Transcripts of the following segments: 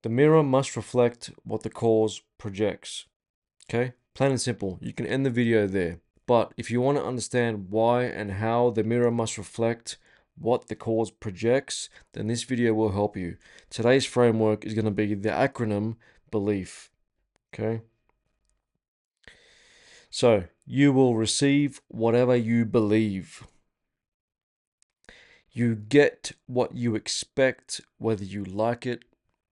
The mirror must reflect what the cause projects. Okay? Plain and simple. You can end the video there. But if you want to understand why and how the mirror must reflect what the cause projects, then this video will help you. Today's framework is going to be the acronym BELIEF. Okay? So, you will receive whatever you believe. You get what you expect, whether you like it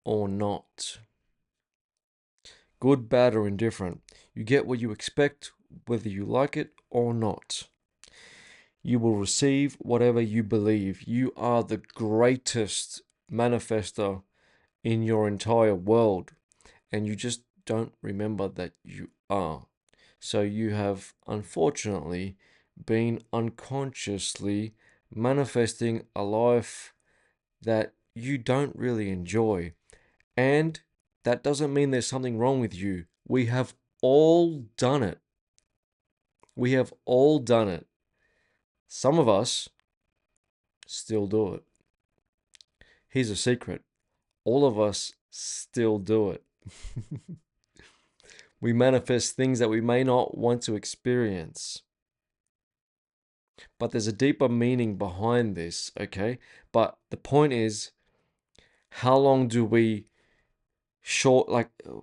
or not. Good, bad, or indifferent. You get what you expect, whether you like it or not. You will receive whatever you believe. You are the greatest manifester in your entire world, and you just don't remember that you are. So you have unfortunately been unconsciously manifesting a life that you don't really enjoy. And that doesn't mean there's something wrong with you. We have all done it. We have all done it. Some of us still do it. Here's a secret. All of us still do it. We manifest things that we may not want to experience. But there's a deeper meaning behind this, okay? But the point is, how long do we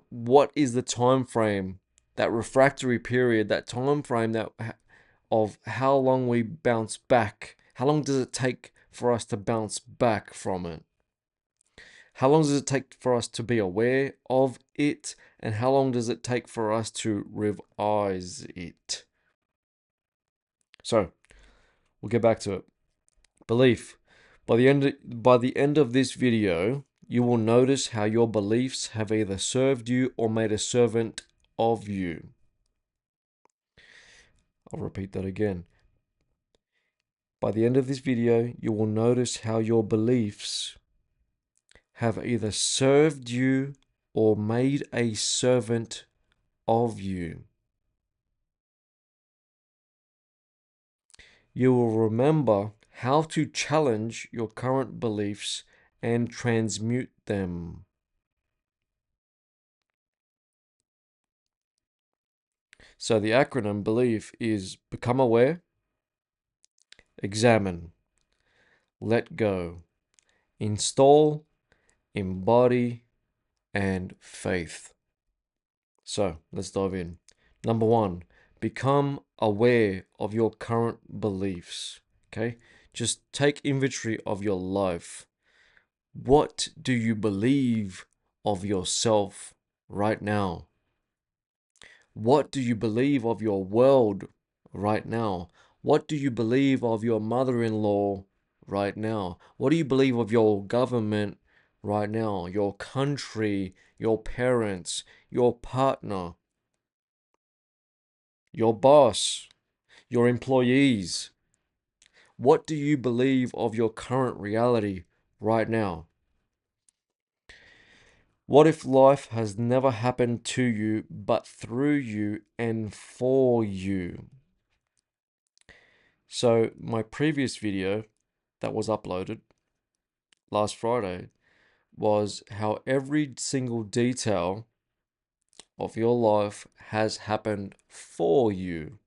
what is the time frame, that refractory period, that time frame that of how long we bounce back? How long does it take for us to bounce back from it? How long does it take for us to be aware of it? And how long does it take for us to revise it? So, we'll get back to it. Belief. By the end of this video, you will notice how your beliefs have either served you or made a servant of you. I'll repeat that again. By the end of this video, you will notice how your beliefs have either served you or made a servant of you. You will remember how to challenge your current beliefs and transmute them. So the acronym BELIEF is become aware, examine, let go, install, embody, and faith. So let's dive in. Number one, become aware of your current beliefs. Okay, just take inventory of your life. What do you believe of yourself right now? What do you believe of your world right now? What do you believe of your mother-in-law right now? What do you believe of your government right now? Your country, your parents, your partner, your boss, your employees? What do you believe of your current reality right now? What if life has never happened to you, but through you and for you? So, my previous video that was uploaded last Friday was how every single detail of your life has happened for you,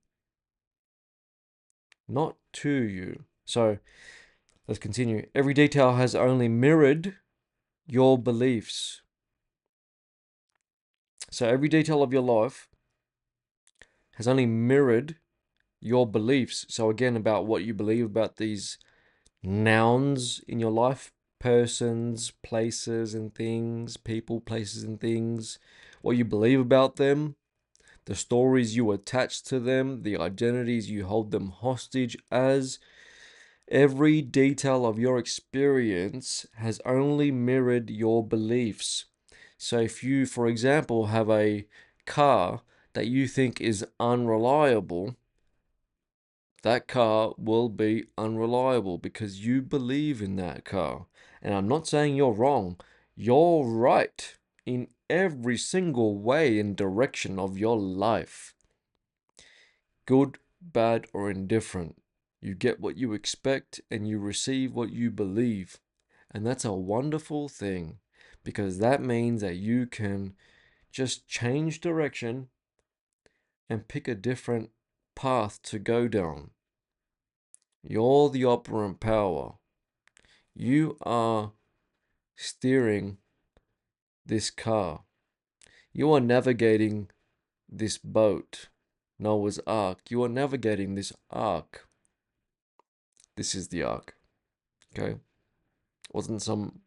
not to you. So, let's continue. Every detail has only mirrored your beliefs. So, every detail of your life has only mirrored your beliefs. So, again, about what you believe about these nouns in your life, persons, places, and things, people, places, and things, what you believe about them, the stories you attach to them, the identities you hold them hostage as. Every detail of your experience has only mirrored your beliefs. So if you, for example, have a car that you think is unreliable, that car will be unreliable because you believe in that car. And I'm not saying you're wrong. You're right in every single way and direction of your life. Good, bad, or indifferent. You get what you expect and you receive what you believe. And that's a wonderful thing because that means that you can just change direction and pick a different path to go down. You're the operant power. You are steering this car. You are navigating this boat, Noah's Ark. You are navigating this ark. This is the ark. Okay? It wasn't some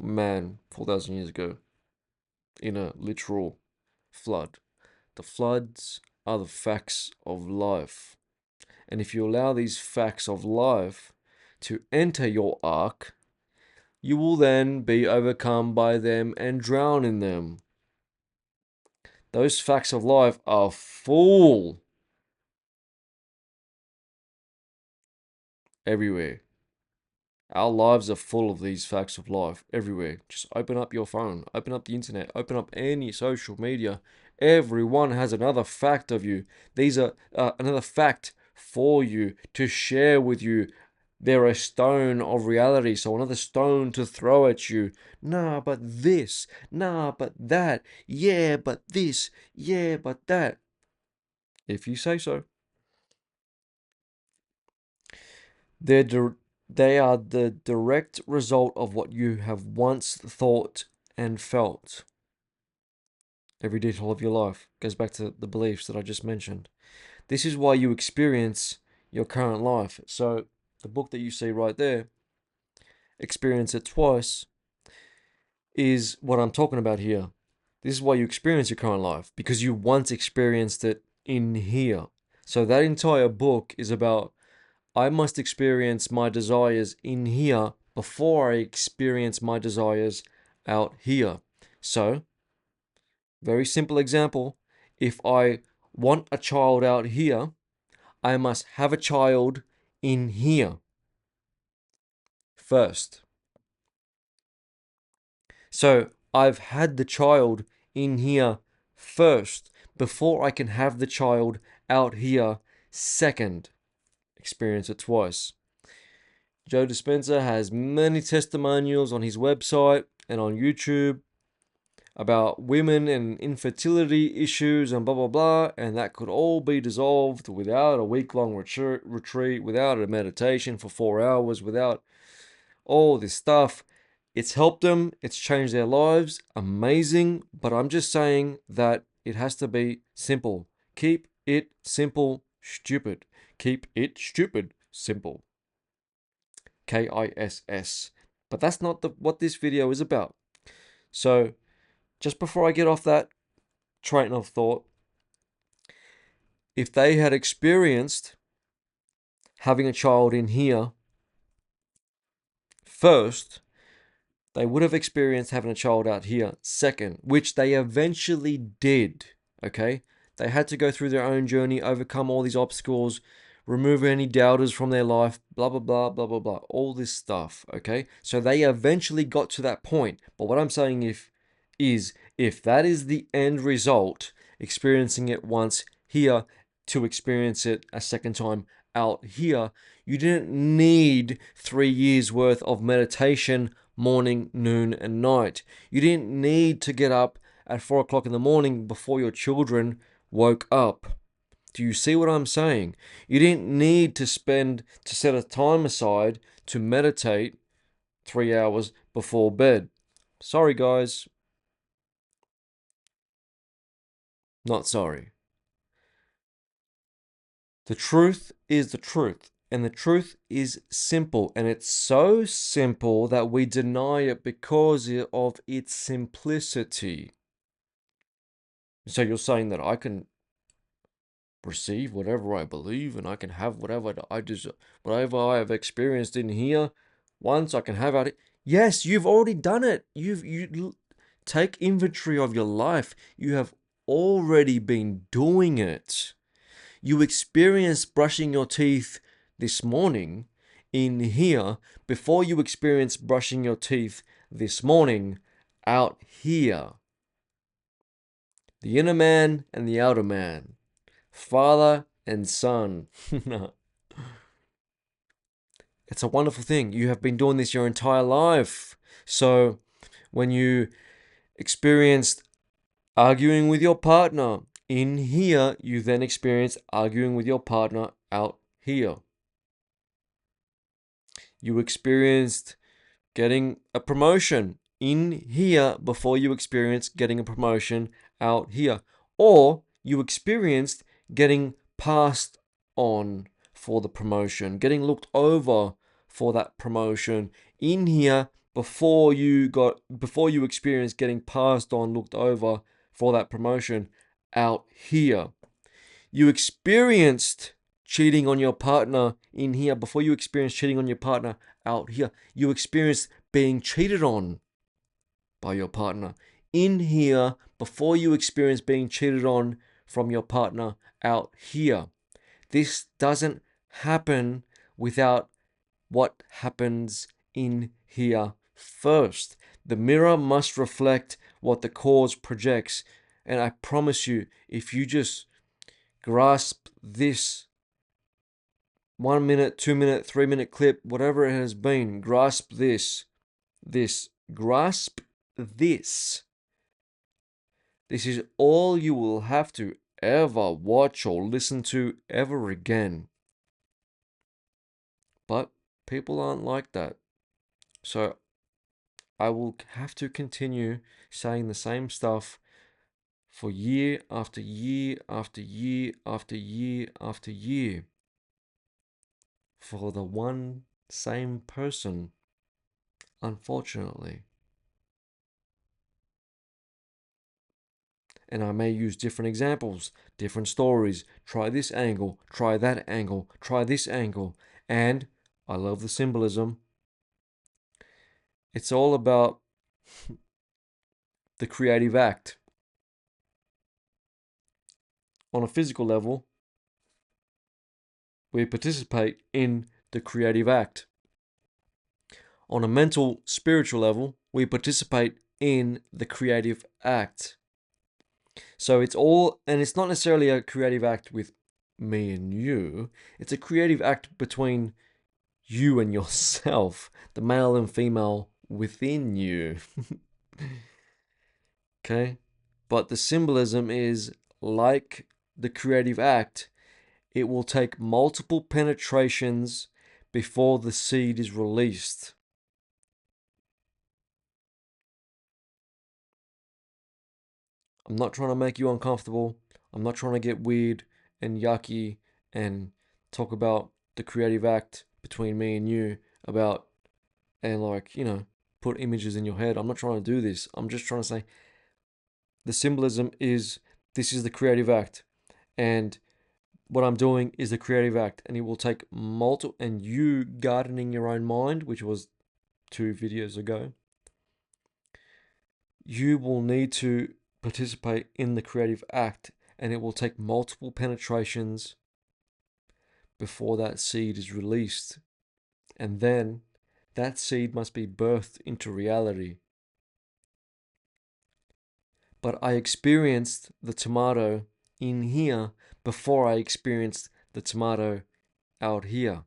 man 4,000 years ago in a literal flood. The floods are the facts of life. And if you allow these facts of life to enter your ark, you will then be overcome by them and drown in them. Those facts of life are full everywhere. Our lives are full of these facts of life everywhere. Just open up your phone, open up the internet, open up any social media. Everyone has another fact of you. These are another fact for you to share with you. They're a stone of reality, so another stone to throw at you. Nah, but this. Nah, but that. Yeah, but this. Yeah, but that. If you say so. They are the direct result of what you have once thought and felt. Every detail of your life goes back to the beliefs that I just mentioned. This is why you experience your current life. So, the book that you see right there, Experience It Twice, is what I'm talking about here. This is why you experience your current life, because you once experienced it in here. So, that entire book is about I must experience my desires in here before I experience my desires out here. So, very simple example. If I want a child out here, I must have a child in here first. So, I've had the child in here first before I can have the child out here second. Experience it twice. Joe Dispenza has many testimonials on his website and on YouTube about women and infertility issues and blah blah blah, and that could all be dissolved without a week-long retreat, without a meditation for 4 hours, without all this stuff. It's helped them, it's changed their lives, amazing, but I'm just saying that it has to be simple. Keep it simple, stupid. Keep it stupid, simple. KISS. But that's not what this video is about. So, just before I get off that train of thought, if they had experienced having a child in here first, they would have experienced having a child out here second, which they eventually did. Okay? They had to go through their own journey, overcome all these obstacles, remove any doubters from their life, blah, blah, blah, blah, blah, blah, all this stuff. Okay? So they eventually got to that point. But what I'm saying is if that is the end result, experiencing it once here to experience it a second time out here, you didn't need 3 years worth of meditation morning, noon, and night. You didn't need to get up at 4 o'clock in the morning before your children woke up. Do you see what I'm saying? You didn't need to set a time aside to meditate 3 hours before bed. Sorry, guys. Not sorry. The truth is the truth. And the truth is simple. And it's so simple that we deny it because of its simplicity. So you're saying that I can receive whatever I believe and I can have whatever I deserve, whatever I have experienced in here once I can have out it. Yes, you've already done it. You take inventory of your life. You have already been doing it. You experienced brushing your teeth this morning in here before you experienced brushing your teeth this morning out here. The inner man and the outer man. Father and son. It's a wonderful thing. You have been doing this your entire life. So When you experienced arguing with your partner in here, you then experience arguing with your partner out here. You experienced getting a promotion in here before you experienced getting a promotion out here. Or you experienced getting passed on for the promotion, getting looked over for that promotion in here before you experienced getting passed on, looked over for that promotion out here. You experienced cheating on your partner in here before you experienced cheating on your partner out here. You experienced being cheated on by your partner in here before you experience being cheated on from your partner out here. This doesn't happen without what happens in here first. The mirror must reflect what the cause projects. And I promise you, if you just grasp this 1 minute, 2 minute, 3 minute clip, whatever it has been, grasp this. Grasp this. This is all you will have to ever watch or listen to ever again. But people aren't like that. So I will have to continue saying the same stuff for year after year after year after year after year for the one same person, unfortunately. And I may use different examples, different stories, try this angle, try that angle, try this angle. And I love the symbolism. It's all about the creative act. On a physical level, we participate in the creative act. On a mental, spiritual level, we participate in the creative act. So it's not necessarily a creative act with me and you. It's a creative act between you and yourself, the male and female within you. Okay? But the symbolism is like the creative act, it will take multiple penetrations before the seed is released. I'm not trying to make you uncomfortable. I'm not trying to get weird and yucky and talk about the creative act between me and you and put images in your head. I'm not trying to do this. I'm just trying to say the symbolism is this is the creative act. And what I'm doing is the creative act. And it will take multiple, and you gardening your own mind, which was 2 videos ago, you will need to participate in the creative act, and it will take multiple penetrations before that seed is released. And then that seed must be birthed into reality. But I experienced the tomato in here before I experienced the tomato out here.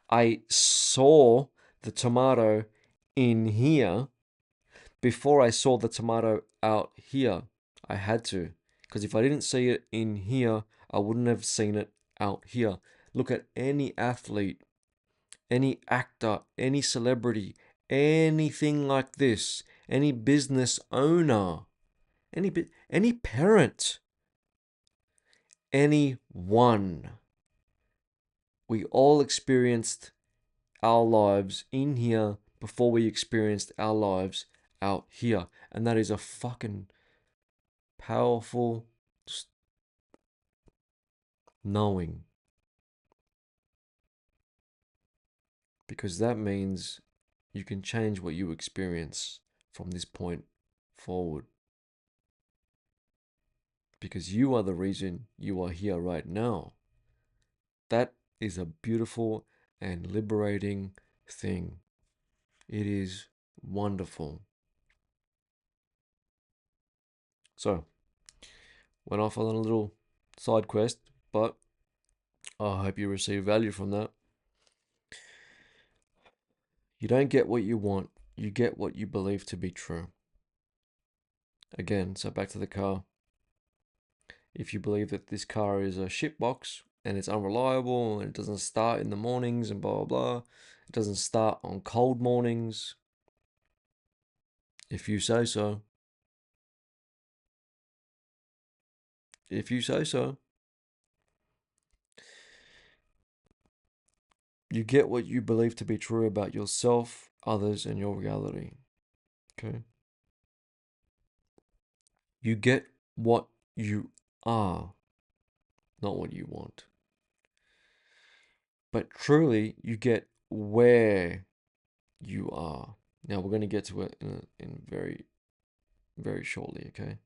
I saw the tomato in here before I saw the tomato out here. I had to, because if I didn't see it in here, I wouldn't have seen it out here. Look at any athlete, any actor, any celebrity, anything like this, any business owner, any parent, anyone. We all experienced our lives in here before we experienced our lives out here. And that is a fucking powerful knowing. Because that means you can change what you experience from this point forward. Because you are the reason you are here right now. That is a beautiful and liberating thing. It is wonderful. So, went off on a little side quest, but I hope you receive value from that. You don't get what you want, you get what you believe to be true. Again, so back to the car. If you believe that this car is a shitbox and it's unreliable and it doesn't start in the mornings and blah, blah, blah, it doesn't start on cold mornings, if you say so. If you say so. You get what you believe to be true about yourself, others, and your reality. Okay? You get what you are, not what you want. But truly, you get where you are. Now, we're going to get to it in very, very shortly, okay?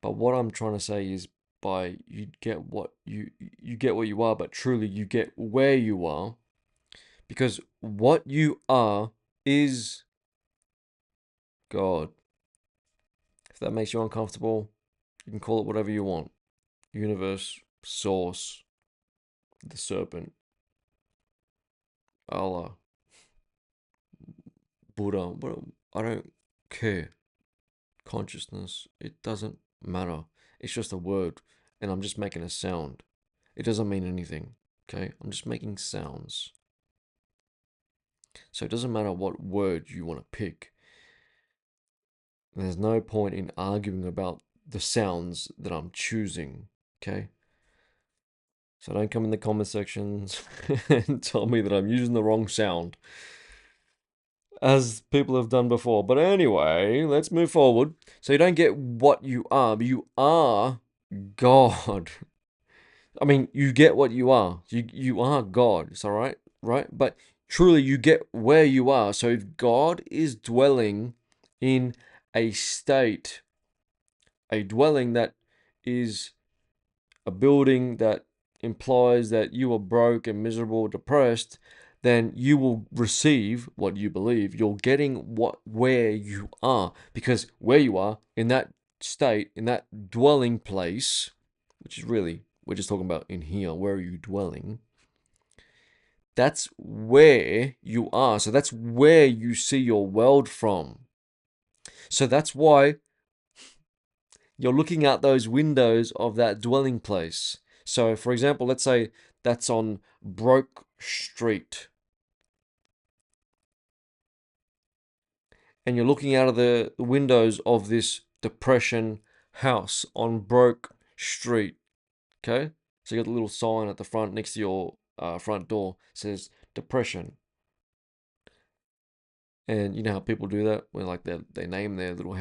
But what I'm trying to say is by you get what you are, but truly you get where you are, because what you are is God. If that makes you uncomfortable, you can call it whatever you want. Universe, source, the serpent, Allah, Buddha, I don't care. Consciousness, it doesn't matter. It's just a word, and I'm just making a sound. It doesn't mean anything, okay? I'm just making sounds. So it doesn't matter what word you want to pick. There's no point in arguing about the sounds that I'm choosing, okay? So don't come in the comment sections and tell me that I'm using the wrong sound, as people have done before. But anyway, let's move forward. So you don't get what you are, but you are God. I mean, you get what you are. You are God. It's all right, right? But truly, you get where you are. So if God is dwelling in a state, a dwelling that is a building that implies that you are broke and miserable, depressed, then you will receive what you believe. You're getting where you are, because where you are in that state, in that dwelling place, which is really, we're just talking about in here, where are you dwelling? That's where you are. So that's where you see your world from. So that's why you're looking out those windows of that dwelling place. So, for example, let's say that's on Broke Street, and you're looking out of the windows of this depression house on Broke Street. Okay? So you got the little sign at the front next to your front door, says depression. And you know how people do that, where like they name their little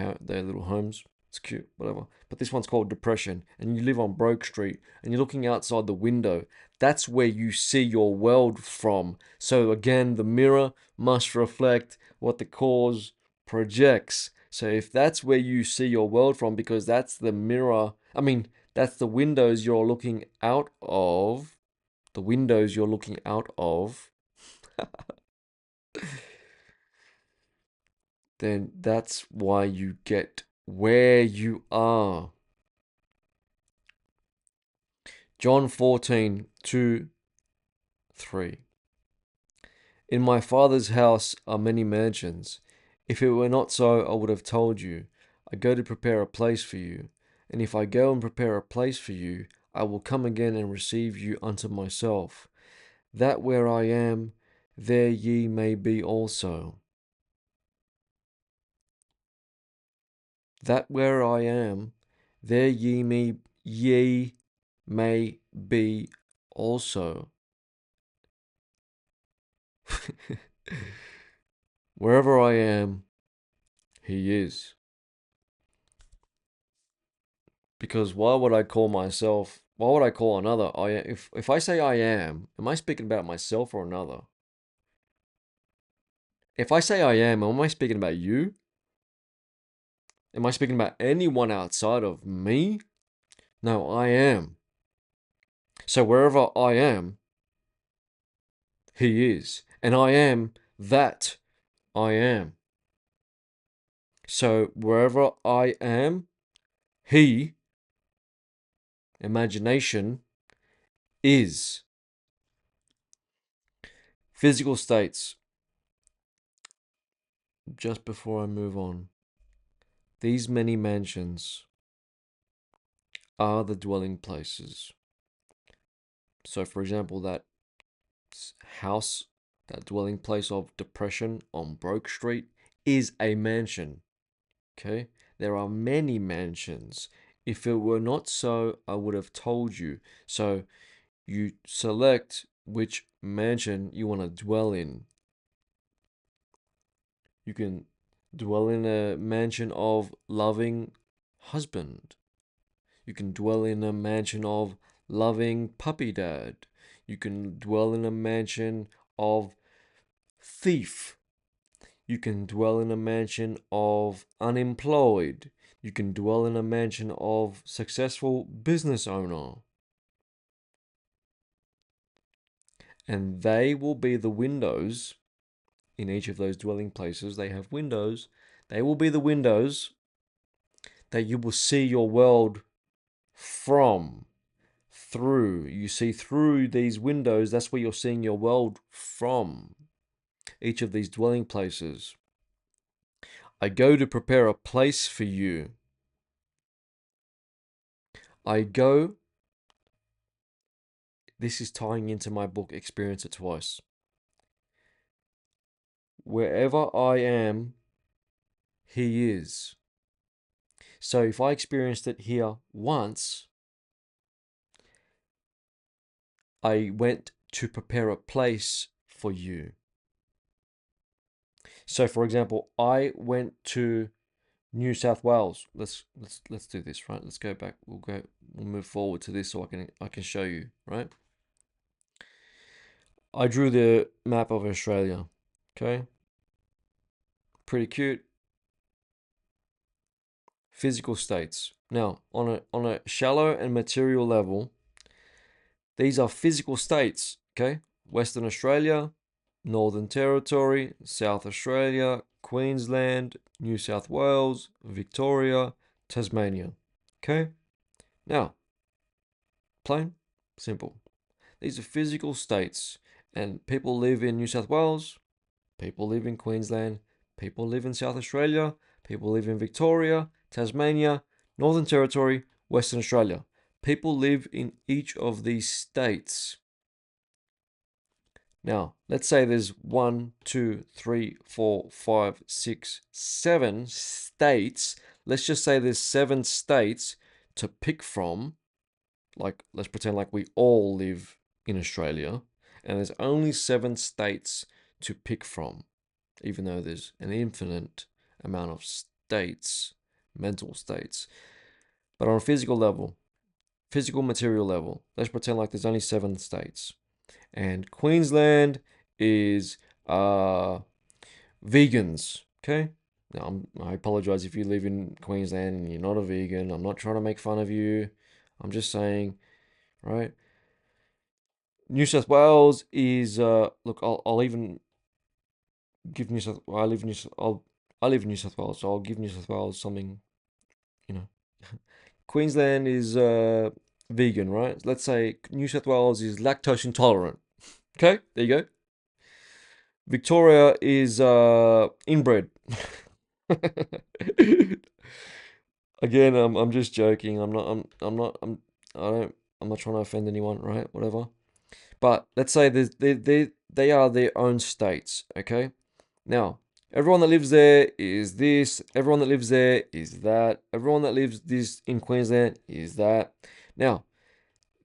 homes. It's cute, whatever. But this one's called Depression, and you live on Broke Street, and you're looking outside the window. That's where you see your world from. So again, the mirror must reflect what the cause projects. So if that's where you see your world from, because that's the mirror, I mean, that's the windows you're looking out of. The windows you're looking out of. Then that's why you get where you are. John 14:2-3. In my Father's house are many mansions. If it were not so, I would have told you. I go to prepare a place for you. And if I go and prepare a place for you, I will come again and receive you unto myself, that where I am, there ye may be also. That where I am, there ye may be also. Wherever I am, he is. Because why would I call myself, why would I call another? If I say I am I speaking about myself or another? If I say I am I speaking about you? Am I speaking about anyone outside of me? No, I am. So wherever I am, he is. And I am that I am. So wherever I am, he, imagination, is. Physical states. just before I move on, these many mansions are the dwelling places. So, for example, that house, that dwelling place of depression on Broke Street, is a mansion. Okay? There are many mansions. If it were not so, I would have told you. So, you select which mansion you want to dwell in. You can dwell in a mansion of loving husband. You can dwell in a mansion of loving puppy dad. You can dwell in a mansion of thief. You can dwell in a mansion of unemployed. You can dwell in a mansion of successful business owner. And they will be the windows in each of those dwelling places. They have windows. They will be the windows that you will see your world from, through. You see through these windows, that's where you're seeing your world from. Each of these dwelling places. I go to prepare a place for you. I go. This is tying into my book, Experience It Twice. Wherever I am, He is. So if I experienced it here once, I went to prepare a place for you. So for example, I went to New South Wales. Let's do this, right? Let's go back. We'll move forward to this so I can show you, right? I drew the map of Australia. Okay? Pretty cute. Physical states. Now, on a shallow and material level, these are physical states, okay? Western Australia, Northern Territory, South Australia, Queensland, New South Wales, Victoria, Tasmania. Okay? Now, plain, simple. These are physical states, and people live in New South Wales, people live in Queensland, people live in South Australia, people live in Victoria, Tasmania, Northern Territory, Western Australia. People live in each of these states. Now, let's say there's 1, 2, 3, 4, 5, 6, 7 states. Let's just say there's 7 states to pick from. Like, let's pretend like we all live in Australia, and there's only 7 states to pick from, even though there's an infinite amount of states, mental states. But on a physical level, physical material level, let's pretend like there's only 7 states. And Queensland is vegans. Okay? Now, I apologize if you live in Queensland and you're not a vegan. I'm not trying to make fun of you. I'm just saying, right? New South Wales is look. I'll even give New South. I live in New. I live in New South Wales, so I'll give New South Wales something. You know, Queensland is vegan, right? Let's say New South Wales is lactose intolerant. Okay, there you go. Victoria is inbred. Again, I'm just joking. I'm not trying to offend anyone, right? Whatever. But let's say they are their own states, okay? Now, everyone that lives there is this, everyone that lives there is that, everyone that lives this in Queensland is that. Now,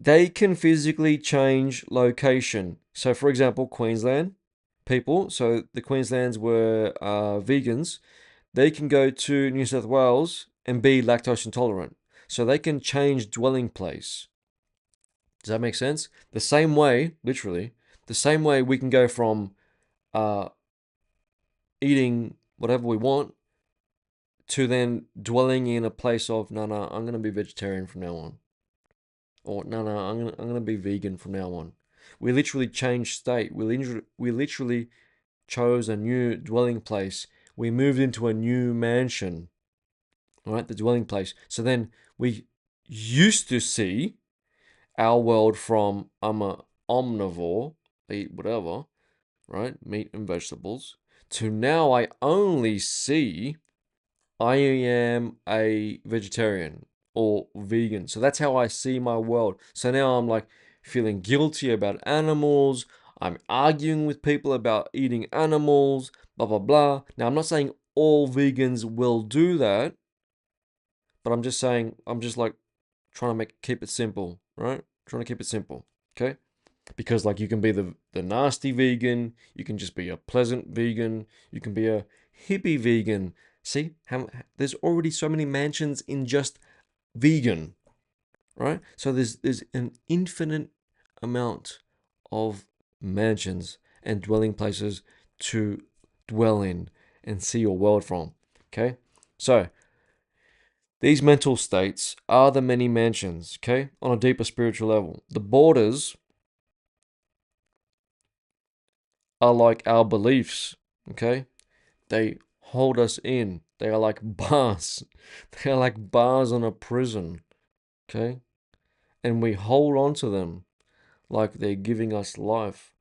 they can physically change location. So, for example, Queensland people, so the Queenslands were vegans, they can go to New South Wales and be lactose intolerant. So they can change dwelling place. Does that make sense? The same way, literally, the same way we can go from uh, eating whatever we want to then dwelling in a place of, no, no, I'm going to be vegetarian from now on. Or, no, no, I'm gonna be vegan from now on. We literally changed state. We literally chose a new dwelling place. We moved into a new mansion, right? The dwelling place. So then we used to see our world from I'm a omnivore, eat whatever, right? Meat and vegetables, to now I only see I am a vegetarian or vegan. So that's how I see my world. So now I'm like feeling guilty about animals. I'm arguing with people about eating animals, blah, blah, blah. Now, I'm not saying all vegans will do that, but I'm just saying, I'm just like trying to keep it simple, right? Trying to keep it simple, okay? Because like you can be the nasty vegan, you can just be a pleasant vegan, you can be a hippie vegan. See how there's already so many mansions in just vegan, right? So there's an infinite amount of mansions and dwelling places to dwell in and see your world from. Okay, so these mental states are the many mansions. Okay, on a deeper spiritual level, the borders are like our beliefs. Okay, they hold us in. They are like bars. They are like bars on a prison. Okay, and we hold on to them like they're giving us life.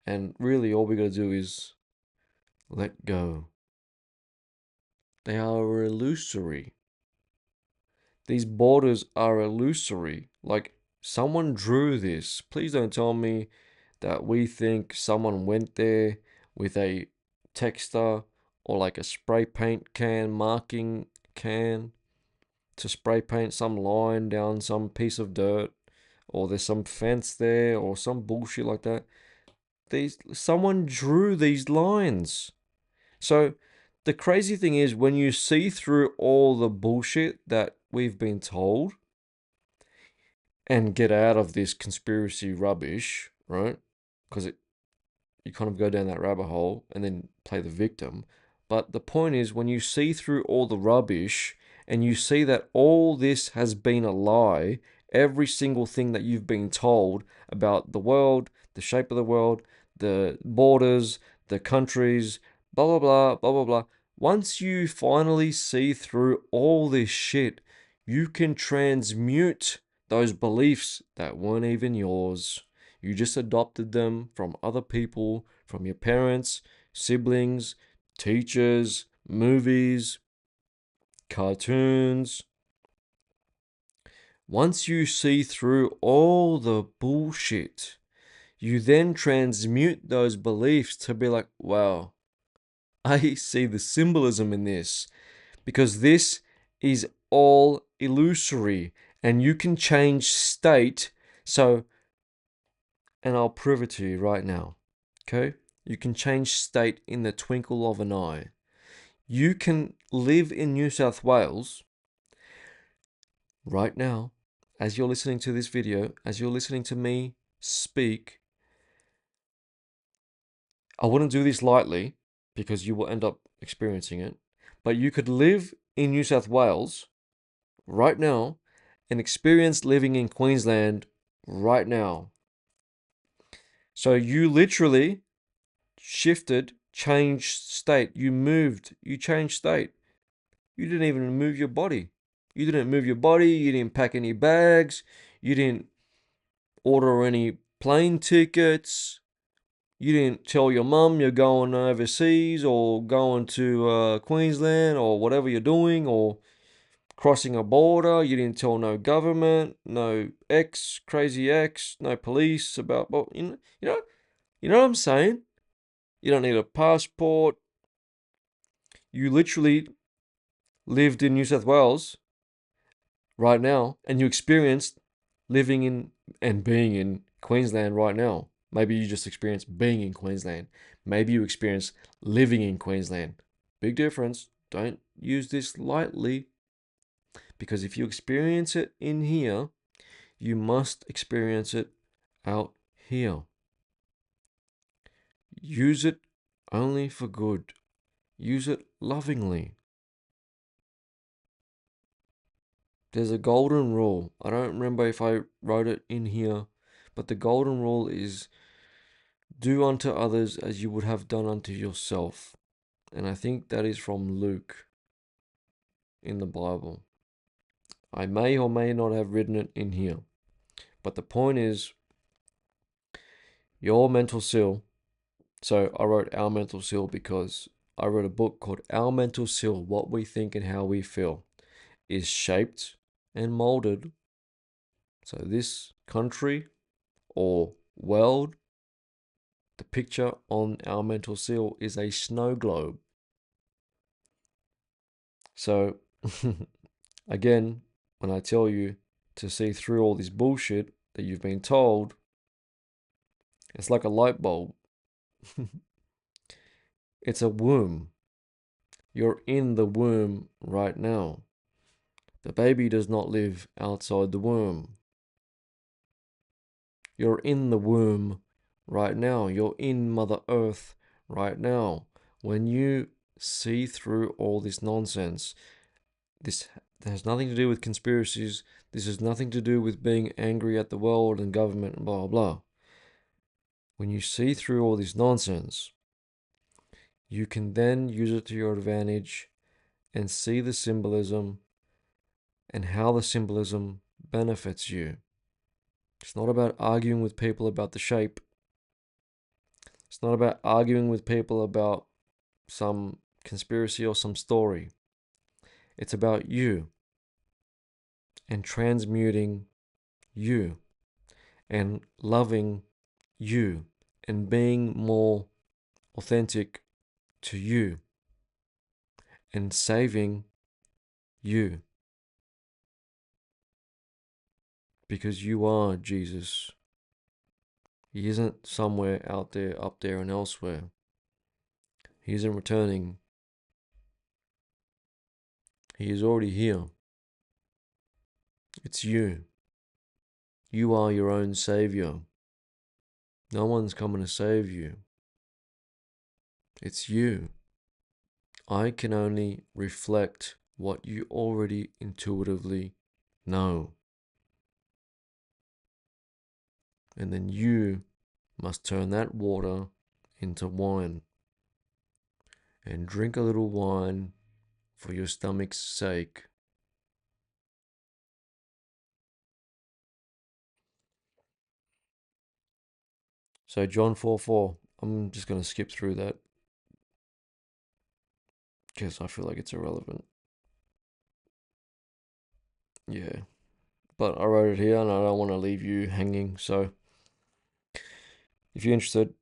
And really, all we gotta do is let go. They are illusory. These borders are illusory. Like, someone drew this. Please don't tell me that we think someone went there with a texter or like a spray paint can, marking can, to spray paint some line down some piece of dirt, or there's some fence there, or some bullshit like that. Someone drew these lines. So the crazy thing is when you see through all the bullshit that we've been told and get out of this conspiracy rubbish, right? Because you kind of go down that rabbit hole and then play the victim. But the point is, when you see through all the rubbish and you see that all this has been a lie, every single thing that you've been told about the world, the shape of the world, the borders, the countries, blah, blah, blah, blah, blah, blah. Once you finally see through all this shit, you can transmute those beliefs that weren't even yours. You just adopted them from other people, from your parents, siblings, teachers, movies, cartoons. Once you see through all the bullshit, you then transmute those beliefs to be like, wow, I see the symbolism in this, because this is all illusory and you can change state. So, and I'll prove it to you right now. Okay? You can change state in the twinkle of an eye. You can live in New South Wales right now, as you're listening to this video, as you're listening to me speak. I wouldn't do this lightly because you will end up experiencing it. But you could live in New South Wales right now and experience living in Queensland right now. So you literally shifted, changed state. You moved, you changed state. You didn't even move your body. You didn't move your body. You didn't pack any bags. You didn't order any plane tickets. You didn't tell your mum you're going overseas or going to Queensland or whatever you're doing or crossing a border. You didn't tell no government, no crazy ex, no police about, well, you know what I'm saying? You don't need a passport. You literally lived in New South Wales right now and you experienced living in and being in Queensland right now. Maybe you just experienced being in Queensland. Maybe you experienced living in Queensland. Big difference. Don't use this lightly, because if you experience it in here, you must experience it out here. Use it only for good. Use it lovingly. There's a golden rule. I don't remember if I wrote it in here, but the golden rule is do unto others as you would have done unto yourself. And I think that is from Luke in the Bible. I may or may not have written it in here. But the point is, your mental seal. So I wrote our mental seal because I read a book called Our Mental Seal, What We Think and How We Feel, is shaped and molded. So this country or world, the picture on our mental seal is a snow globe. So again, when I tell you to see through all this bullshit that you've been told, it's like a light bulb. It's a womb. You're in the womb right now. The baby does not live outside the womb. You're in the womb right now. You're in Mother Earth right now. When you see through all this nonsense, this has nothing to do with conspiracies. This has nothing to do with being angry at the world and government and blah, blah, blah. When you see through all this nonsense, you can then use it to your advantage and see the symbolism and how the symbolism benefits you. It's not about arguing with people about the shape. It's not about arguing with people about some conspiracy or some story. It's about you and transmuting you and loving you and being more authentic to you and saving you. Because you are Jesus. He isn't somewhere out there, up there, and elsewhere. He isn't returning. He is already here. It's you. You are your own savior. No one's coming to save you. It's you. I can only reflect what you already intuitively know. And then you must turn that water into wine and drink a little wine for your stomach's sake. So John 4:4, I'm just going to skip through that because I feel like it's irrelevant. Yeah, but I wrote it here and I don't want to leave you hanging. So if you're interested,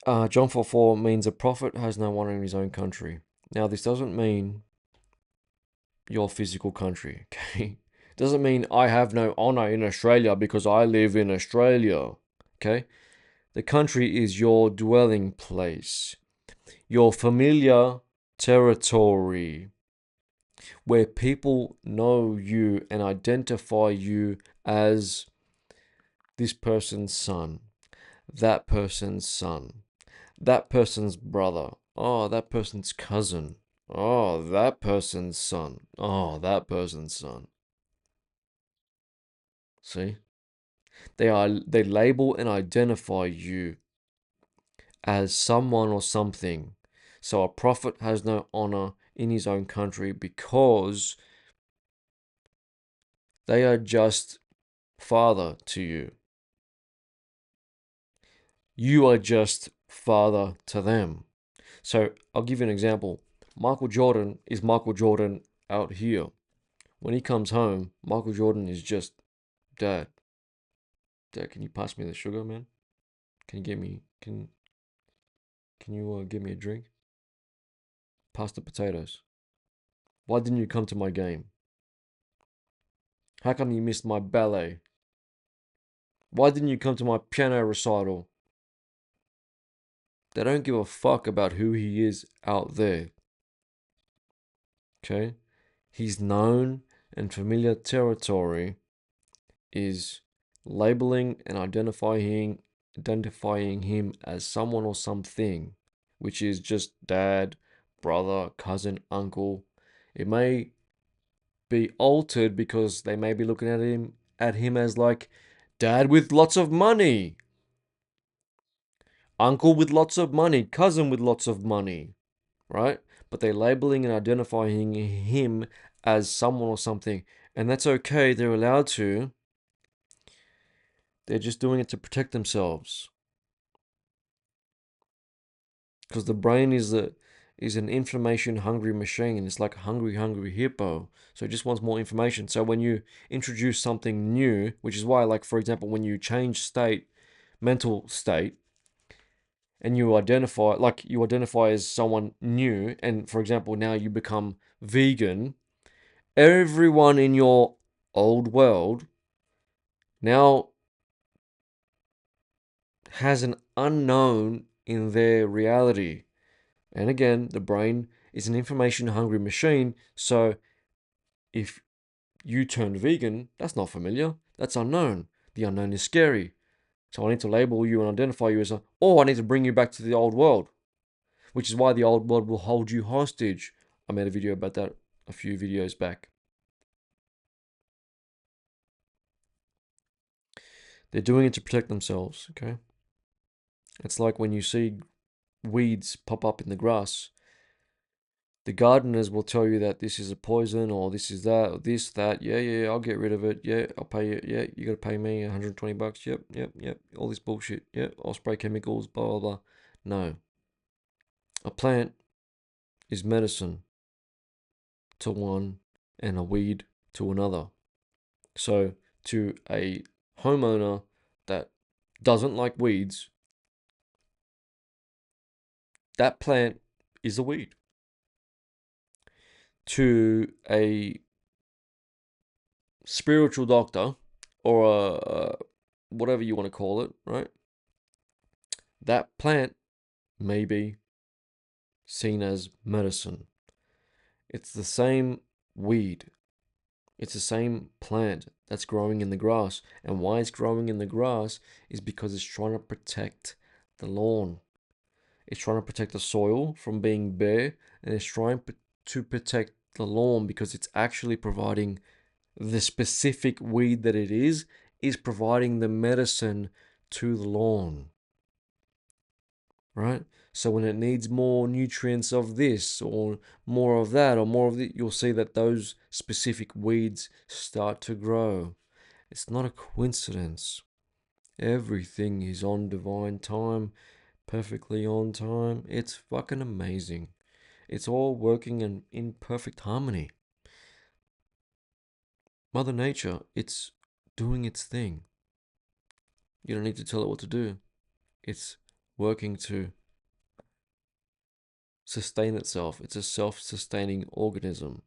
John 4:4 means a prophet has no honor in his own country. Now, this doesn't mean your physical country, okay? Doesn't mean I have no honor in Australia because I live in Australia, okay? The country is your dwelling place, your familiar territory, where people know you and identify you as this person's son, that person's son, that person's brother, oh, that person's cousin, oh, that person's son, oh, that person's son. See? They label and identify you as someone or something. So a prophet has no honor in his own country because they are just father to you. You are just father to them. So I'll give you an example. Michael Jordan is Michael Jordan out here. When he comes home, Michael Jordan is just dad. Dad, can you pass me the sugar, man? Can you give me a drink? Pass the potatoes. Why didn't you come to my game? How come you missed my ballet? Why didn't you come to my piano recital? They don't give a fuck about who he is out there. Okay? His known and familiar territory is labeling and identifying him as someone or something, which is just dad, brother, cousin, uncle. It may be altered because they may be looking at him as like dad with lots of money, uncle with lots of money, cousin with lots of money, right? But they're labeling and identifying him as someone or something. And that's okay. They're allowed to. They're just doing it to protect themselves. because the brain is an information hungry machine. It's like a hungry hippo. So it just wants more information. So when you introduce something new, which is why, like, for example, when you change mental state, and you identify as someone new, and for example, now you become vegan, everyone in your old world now has an unknown in their reality. And again, the brain is an information hungry machine. So if you turn vegan, that's not familiar. That's unknown. The unknown is scary. So I need to label you and identify you as or I need to bring you back to the old world, which is why the old world will hold you hostage. I made a video about that a few videos back. They're doing it to protect themselves, okay? It's like when you see weeds pop up in the grass, the gardeners will tell you that this is a poison or this is that or this, that. Yeah, I'll get rid of it. Yeah, I'll pay you. Yeah, you got to pay me $120. Yep. All this bullshit. Yeah, I'll spray chemicals, blah, blah, blah. No. A plant is medicine to one and a weed to another. So to a homeowner that doesn't like weeds, that plant is a weed. To a spiritual doctor or a whatever you want to call it, right? That plant may be seen as medicine. It's the same weed. It's the same plant that's growing in the grass. And why it's growing in the grass is because it's trying to protect the lawn. It's trying to protect the soil from being bare, and it's trying to protect the lawn because it's actually providing the specific weed that it is providing the medicine to the lawn. Right? So when it needs more nutrients of this or more of that or more of it, you'll see that those specific weeds start to grow. It's not a coincidence. Everything is on divine time, perfectly on time. It's fucking amazing. It's all working in perfect harmony. Mother Nature, it's doing its thing. You don't need to tell it what to do. It's working to sustain itself. It's a self-sustaining organism.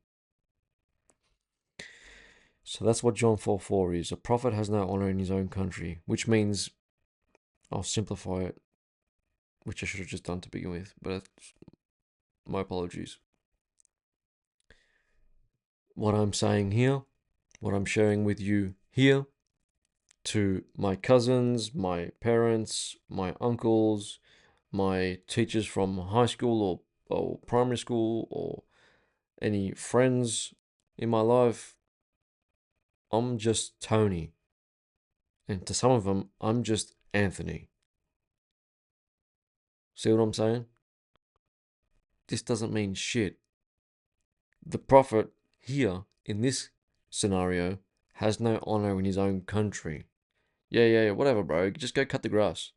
So that's what John 4:4 is. A prophet has no honor in his own country, which means, I'll simplify it, which I should have just done to begin with, but my apologies. What I'm saying here, what I'm sharing with you here, to my cousins, my parents, my uncles, my teachers from high school or primary school, or any friends in my life, I'm just Tony. And to some of them, I'm just Anthony. See what I'm saying? This doesn't mean shit. The prophet here, in this scenario, has no honor in his own country. Yeah, whatever, bro. Just go cut the grass.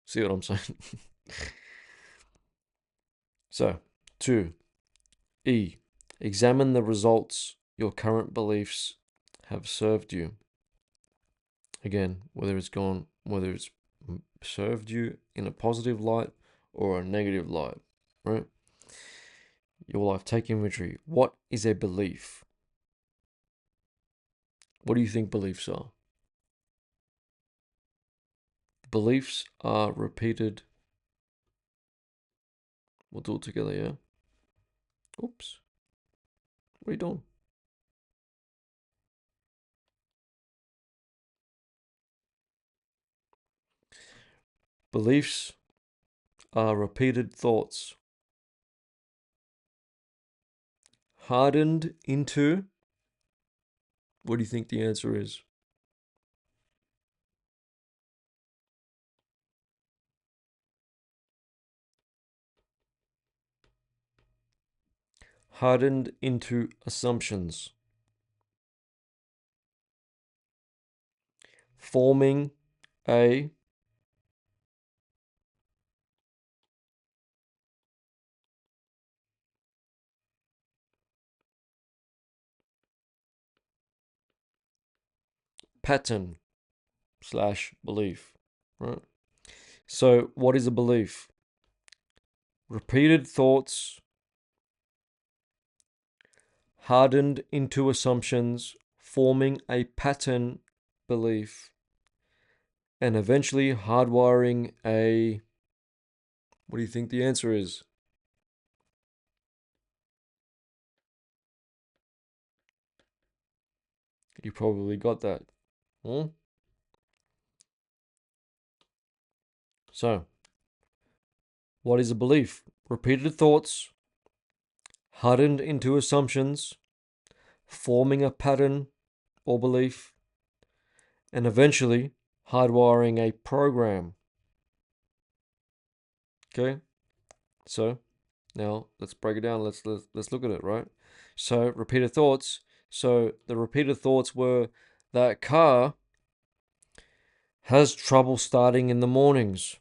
See what I'm saying? So, 2E. Examine the results your current beliefs have served you. Again, whether it's served you in a positive light or a negative light, right? Your life, take inventory. What is a belief? What do you think beliefs are? Beliefs are repeated. We'll do it together, yeah? Oops. What are you doing? Beliefs are repeated thoughts hardened into. What do you think the answer is? Hardened into assumptions, forming a pattern slash belief, right? So what is a belief? Repeated thoughts hardened into assumptions, forming a pattern belief, and eventually hardwiring a. What do you think the answer is? You probably got that. Hmm? So, what is a belief? Repeated thoughts hardened into assumptions, forming a pattern or belief, and eventually hardwiring a program. Okay? So, now let's break it down. Let's look at it, right? So, repeated thoughts. So, the repeated thoughts were that car has trouble starting in the mornings.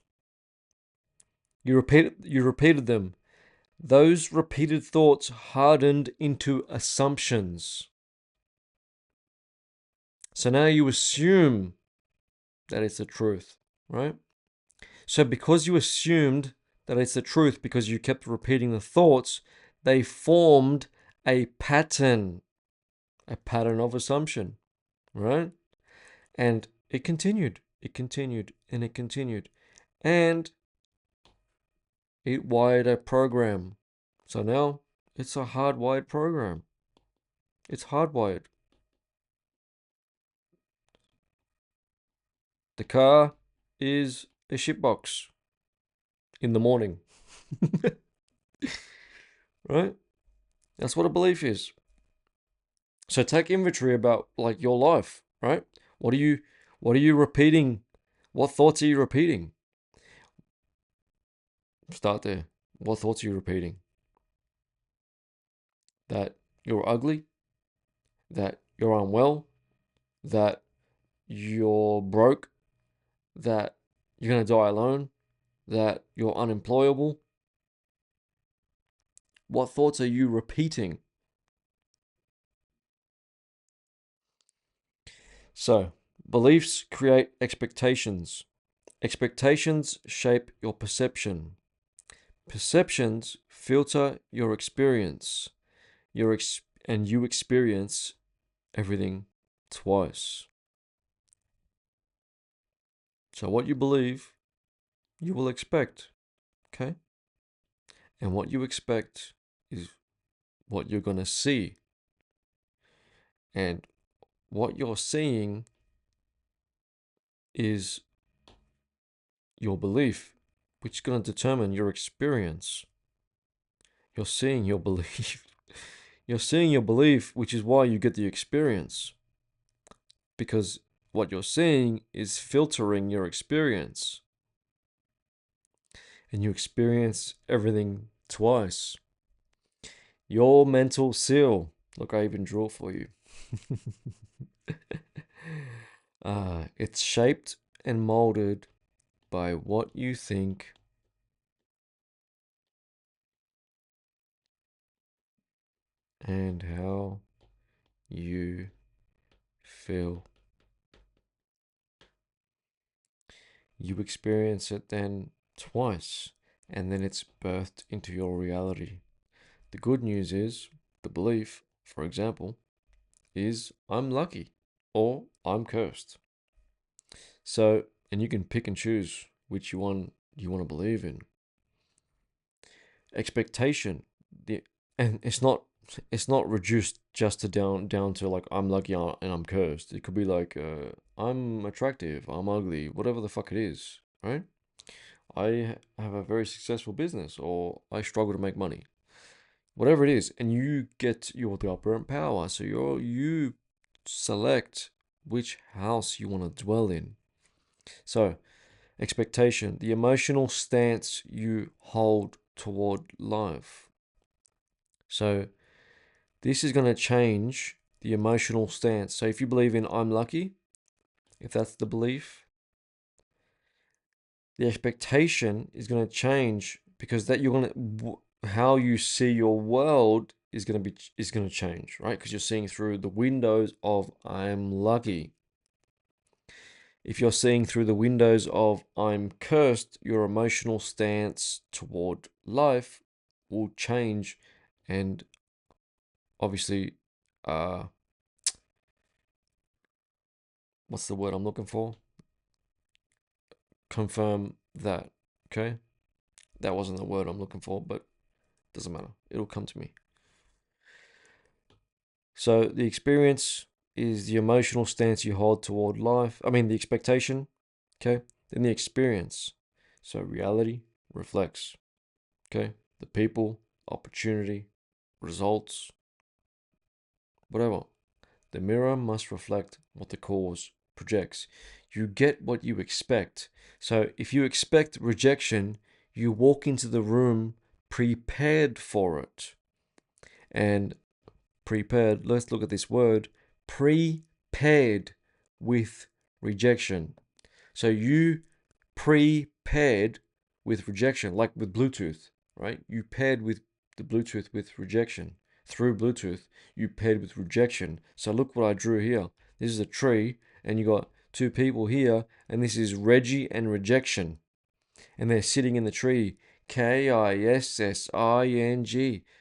You repeated them. Those repeated thoughts hardened into assumptions. So now you assume that it's the truth, right? So because you assumed that it's the truth because you kept repeating the thoughts, they formed a pattern of assumption, right? And it continued, and it continued. And it wired a program. So now it's a hardwired program. It's hardwired. The car is a shitbox in the morning. Right? That's what a belief is. So take inventory about like your life, right? What are you repeating? What thoughts are you repeating? Start there. What thoughts are you repeating? That you're ugly, that you're unwell, that you're broke, that you're going to die alone, that you're unemployable. What thoughts are you repeating? So, beliefs create expectations. Expectations shape your perception. Perceptions filter your experience. And you experience everything twice. So what you believe, you will expect, okay? And what you expect is what you're going to see. And what you're seeing is your belief, which is going to determine your experience. You're seeing your belief. You're seeing your belief, which is why you get the experience. Because what you're seeing is filtering your experience. And you experience everything twice. Your mental seal. Look, I even draw for you. It's shaped and molded by what you think and how you feel. You experience it then twice, and then it's birthed into your reality. The good news is the belief, for example, is I'm lucky or I'm cursed. So, and you can pick and choose which one you want to believe in. Expectation, and it's not reduced just to down to like I'm lucky and I'm cursed. It could be like I'm attractive, I'm ugly, whatever the fuck it is, right? I have a very successful business, or I struggle to make money, whatever it is, and you get your the upper power. So you select which house you want to dwell in. So expectation, the emotional stance you hold toward life. So this is going to change the emotional stance. So if you believe in I'm lucky, if that's the belief, the expectation is going to change because that you're going to how you see your world is going to change, right? Because you're seeing through the windows of I'm lucky. If you're seeing through the windows of I'm cursed, your emotional stance toward life will change and obviously, what's the word I'm looking for? Confirm that. Okay? That wasn't the word I'm looking for, but doesn't matter. It'll come to me. So the experience is the emotional stance you hold toward life. I mean, the expectation. Okay? Then the experience. So reality reflects. Okay? The people, opportunity, results, whatever. The mirror must reflect what the cause projects. You get what you expect. So if you expect rejection, you walk into the room prepared for it. And prepared, let's look at this word, prepared with rejection. So you prepared with rejection, like with Bluetooth, right? You paired with the Bluetooth with rejection. Through Bluetooth, you paired with rejection. So look what I drew here. This is a tree, and you got two people here, and this is Reggie and rejection. And they're sitting in the tree. Kissing.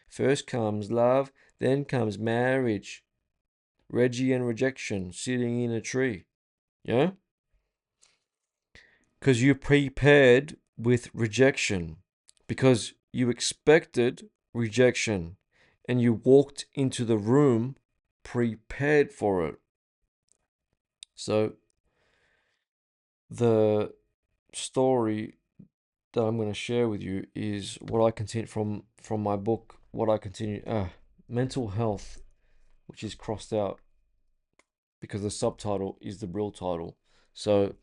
First comes love, then comes marriage. Reggie and rejection sitting in a tree. Yeah? Because you prepared with rejection, because you expected rejection, and you walked into the room prepared for it. So the story that I'm going to share with you is what I continue from my book. What I continue, mental health, which is crossed out because the subtitle is the real title. So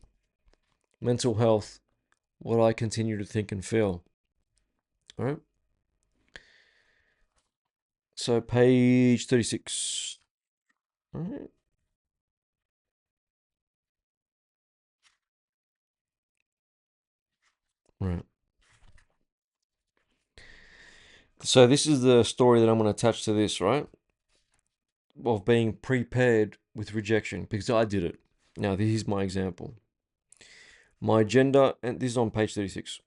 mental health, what I continue to think and feel. All right. So page 36. All right. Right. So this is the story that I'm going to attach to this, right? Of being prepared with rejection because I did it. Now, this is my example. My gender, and this is on page 36.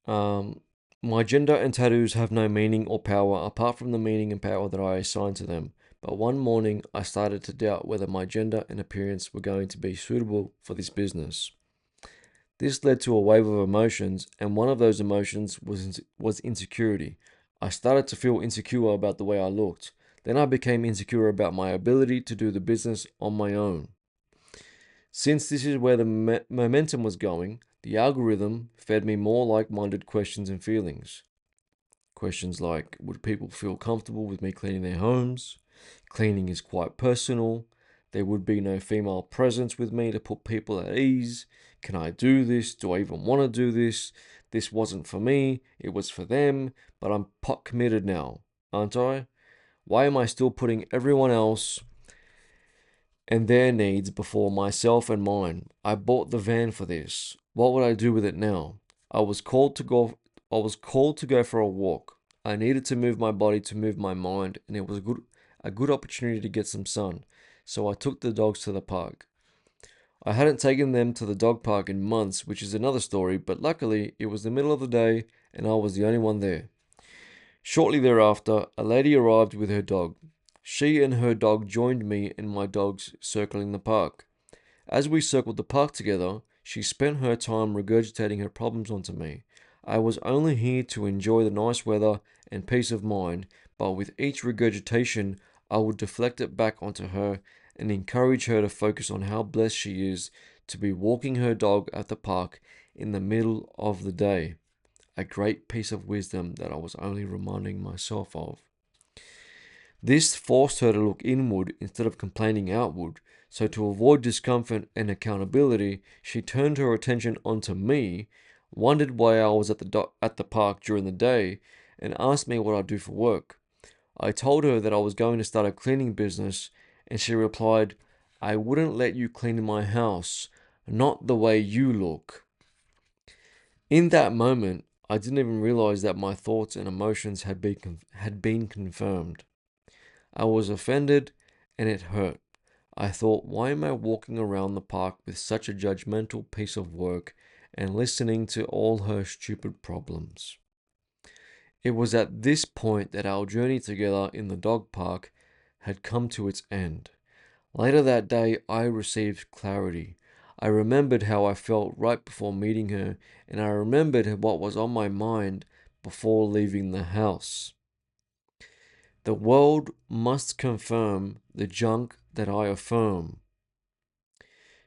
Um, my gender and tattoos have no meaning or power apart from the meaning and power that I assign to them. But one morning, I started to doubt whether my gender and appearance were going to be suitable for this business. This led to a wave of emotions, and one of those emotions was insecurity. I started to feel insecure about the way I looked. Then I became insecure about my ability to do the business on my own. Since this is where the momentum was going, the algorithm fed me more like minded questions and feelings. Questions like, would people feel comfortable with me cleaning their homes? Cleaning is quite personal. There would be no female presence with me to put people at ease. Can I do this? Do I even want to do this? This wasn't for me, it was for them, but I'm pot committed now, aren't I? Why am I still putting everyone else and their needs before myself and mine? I bought the van for this. What would I do with it now? I was called to go I was called to go for a walk. I needed to move my body to move my mind, and it was a good opportunity to get some sun. So I took the dogs to the park. I hadn't taken them to the dog park in months, which is another story, but luckily it was the middle of the day and I was the only one there. Shortly thereafter, a lady arrived with her dog. She and her dog joined me and my dogs circling the park. As we circled the park together, she spent her time regurgitating her problems onto me. I was only here to enjoy the nice weather and peace of mind, but with each regurgitation, I would deflect it back onto her and encourage her to focus on how blessed she is to be walking her dog at the park in the middle of the day. A great piece of wisdom that I was only reminding myself of. This forced her to look inward instead of complaining outward, so to avoid discomfort and accountability, she turned her attention onto me, wondered why I was at the park during the day, and asked me what I do for work. I told her that I was going to start a cleaning business, and she replied, I wouldn't let you clean my house, not the way you look. In that moment, I didn't even realize that my thoughts and emotions had been confirmed. I was offended and it hurt. I thought, why am I walking around the park with such a judgmental piece of work and listening to all her stupid problems? It was at this point that our journey together in the dog park had come to its end. Later that day, I received clarity. I remembered how I felt right before meeting her, and I remembered what was on my mind before leaving the house. The world must confirm the junk that I affirm.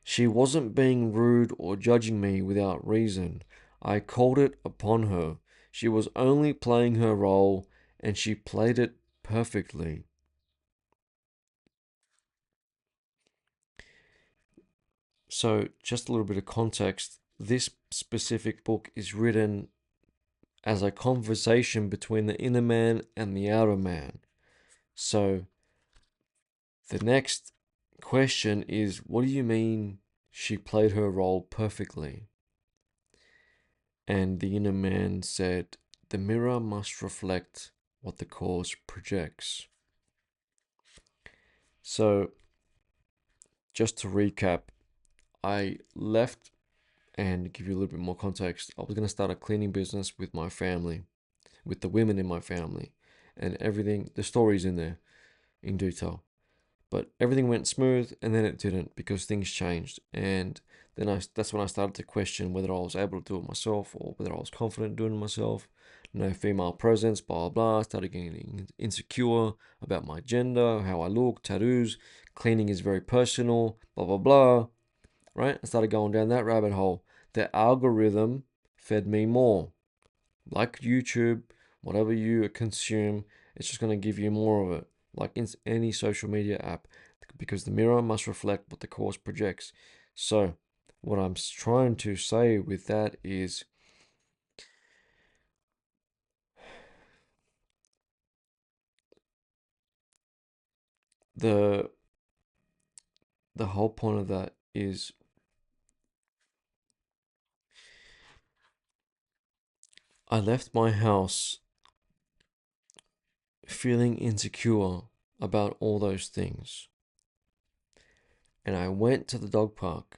She wasn't being rude or judging me without reason. I called it upon her. She was only playing her role, and she played it perfectly. So, just a little bit of context. This specific book is written as a conversation between the inner man and the outer man. So, the next question is, what do you mean she played her role perfectly? And the inner man said, the mirror must reflect what the cause projects. So, just to recap, I left, and give you a little bit more context, I was going to start a cleaning business with my family, with the women in my family, and everything, the story's in there in detail. But everything went smooth, and then it didn't because things changed. And then that's when I started to question whether I was able to do it myself or whether I was confident doing it myself. No female presence, blah, blah. I started getting insecure about my gender, how I look, tattoos. Cleaning is very personal, blah, blah, blah. Right? I started going down that rabbit hole. The algorithm fed me more. Like YouTube, whatever you consume, it's just going to give you more of it. Like in any social media app, because the mirror must reflect what the course projects. So, what I'm trying to say with that is the the whole point of that is I left my house feeling insecure about all those things. And I went to the dog park,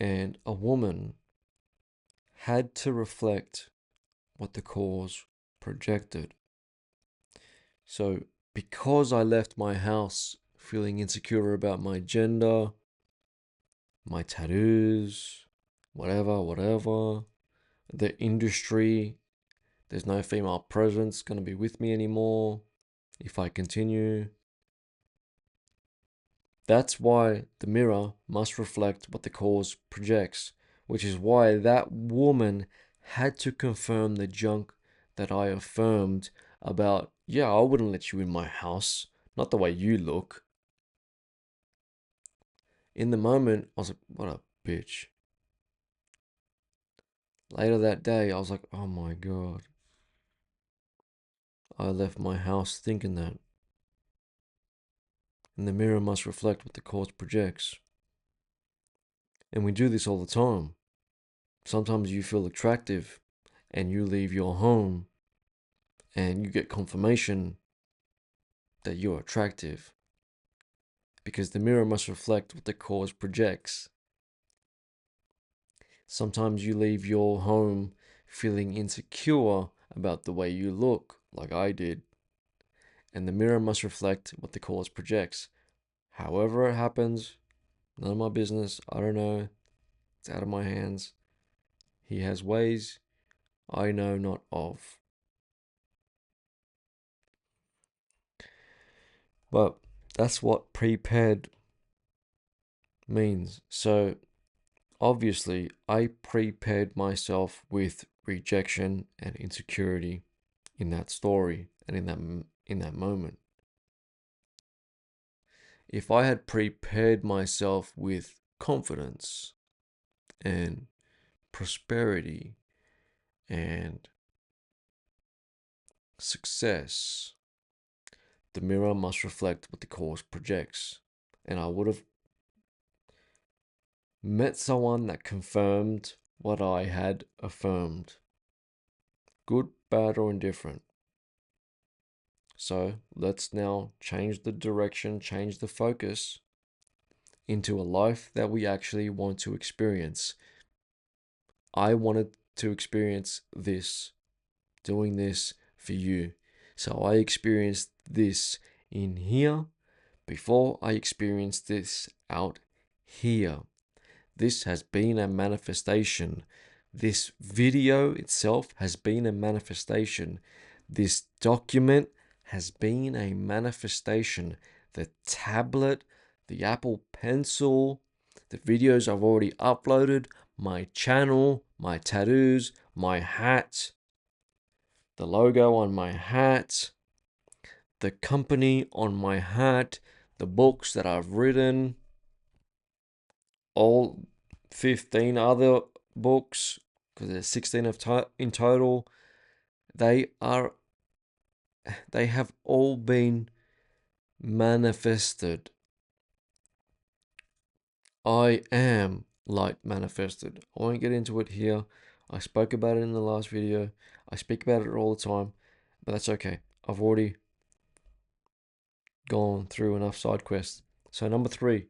and a woman had to reflect what the cause projected. So, because I left my house feeling insecure about my gender, my tattoos, whatever, the industry, there's no female presence going to be with me anymore if I continue. That's why the mirror must reflect what the cause projects, which is why that woman had to confirm the junk that I affirmed about, yeah, I wouldn't let you in my house, not the way you look. In the moment, I was like, what a bitch. Later that day, I was like, oh my God. I left my house thinking that. And the mirror must reflect what the cause projects. And we do this all the time. Sometimes you feel attractive and you leave your home and you get confirmation that you're attractive because the mirror must reflect what the cause projects. Sometimes you leave your home feeling insecure about the way you look, like I did, and the mirror must reflect what the cause projects. However, it happens, none of my business. I don't know. It's out of my hands. He has ways I know not of. But that's what prepared means. So obviously, I prepared myself with rejection and insecurity in that story and in that moment. If I had prepared myself with confidence and prosperity and success, the mirror must reflect what the course projects. And I would have met someone that confirmed what I had affirmed, good, bad, or indifferent. So let's now change the direction, change the focus, into a life that we actually want to experience. I wanted to experience this, doing this for you. So I experienced this in here before I experienced this out here. This has been a manifestation. This video itself has been a manifestation. This document has been a manifestation. The tablet, the Apple Pencil, the videos I've already uploaded, my channel, my tattoos, my hat, the logo on my hat, the company on my hat, the books that I've written, all 15 other books, because there's 16 in total. They have all been manifested. I am light manifested. I won't get into it here. I spoke about it in the last video. I speak about it all the time, but that's okay. I've already gone through enough side quests. So number 3,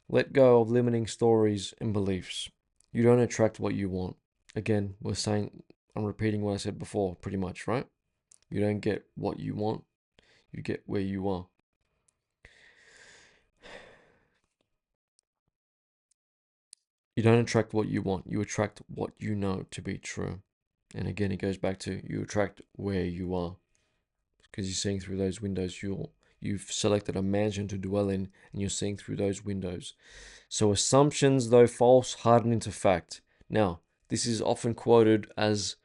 let go of limiting stories and beliefs. You don't attract what you want. Again, I'm repeating what I said before, pretty much, right? You don't get what you want, you get where you are. You don't attract what you want, you attract what you know to be true. And again, it goes back to you attract where you are. Because you're seeing through those windows, you've selected a mansion to dwell in, and you're seeing through those windows. So assumptions, though false, harden into fact. Now, this is often quoted as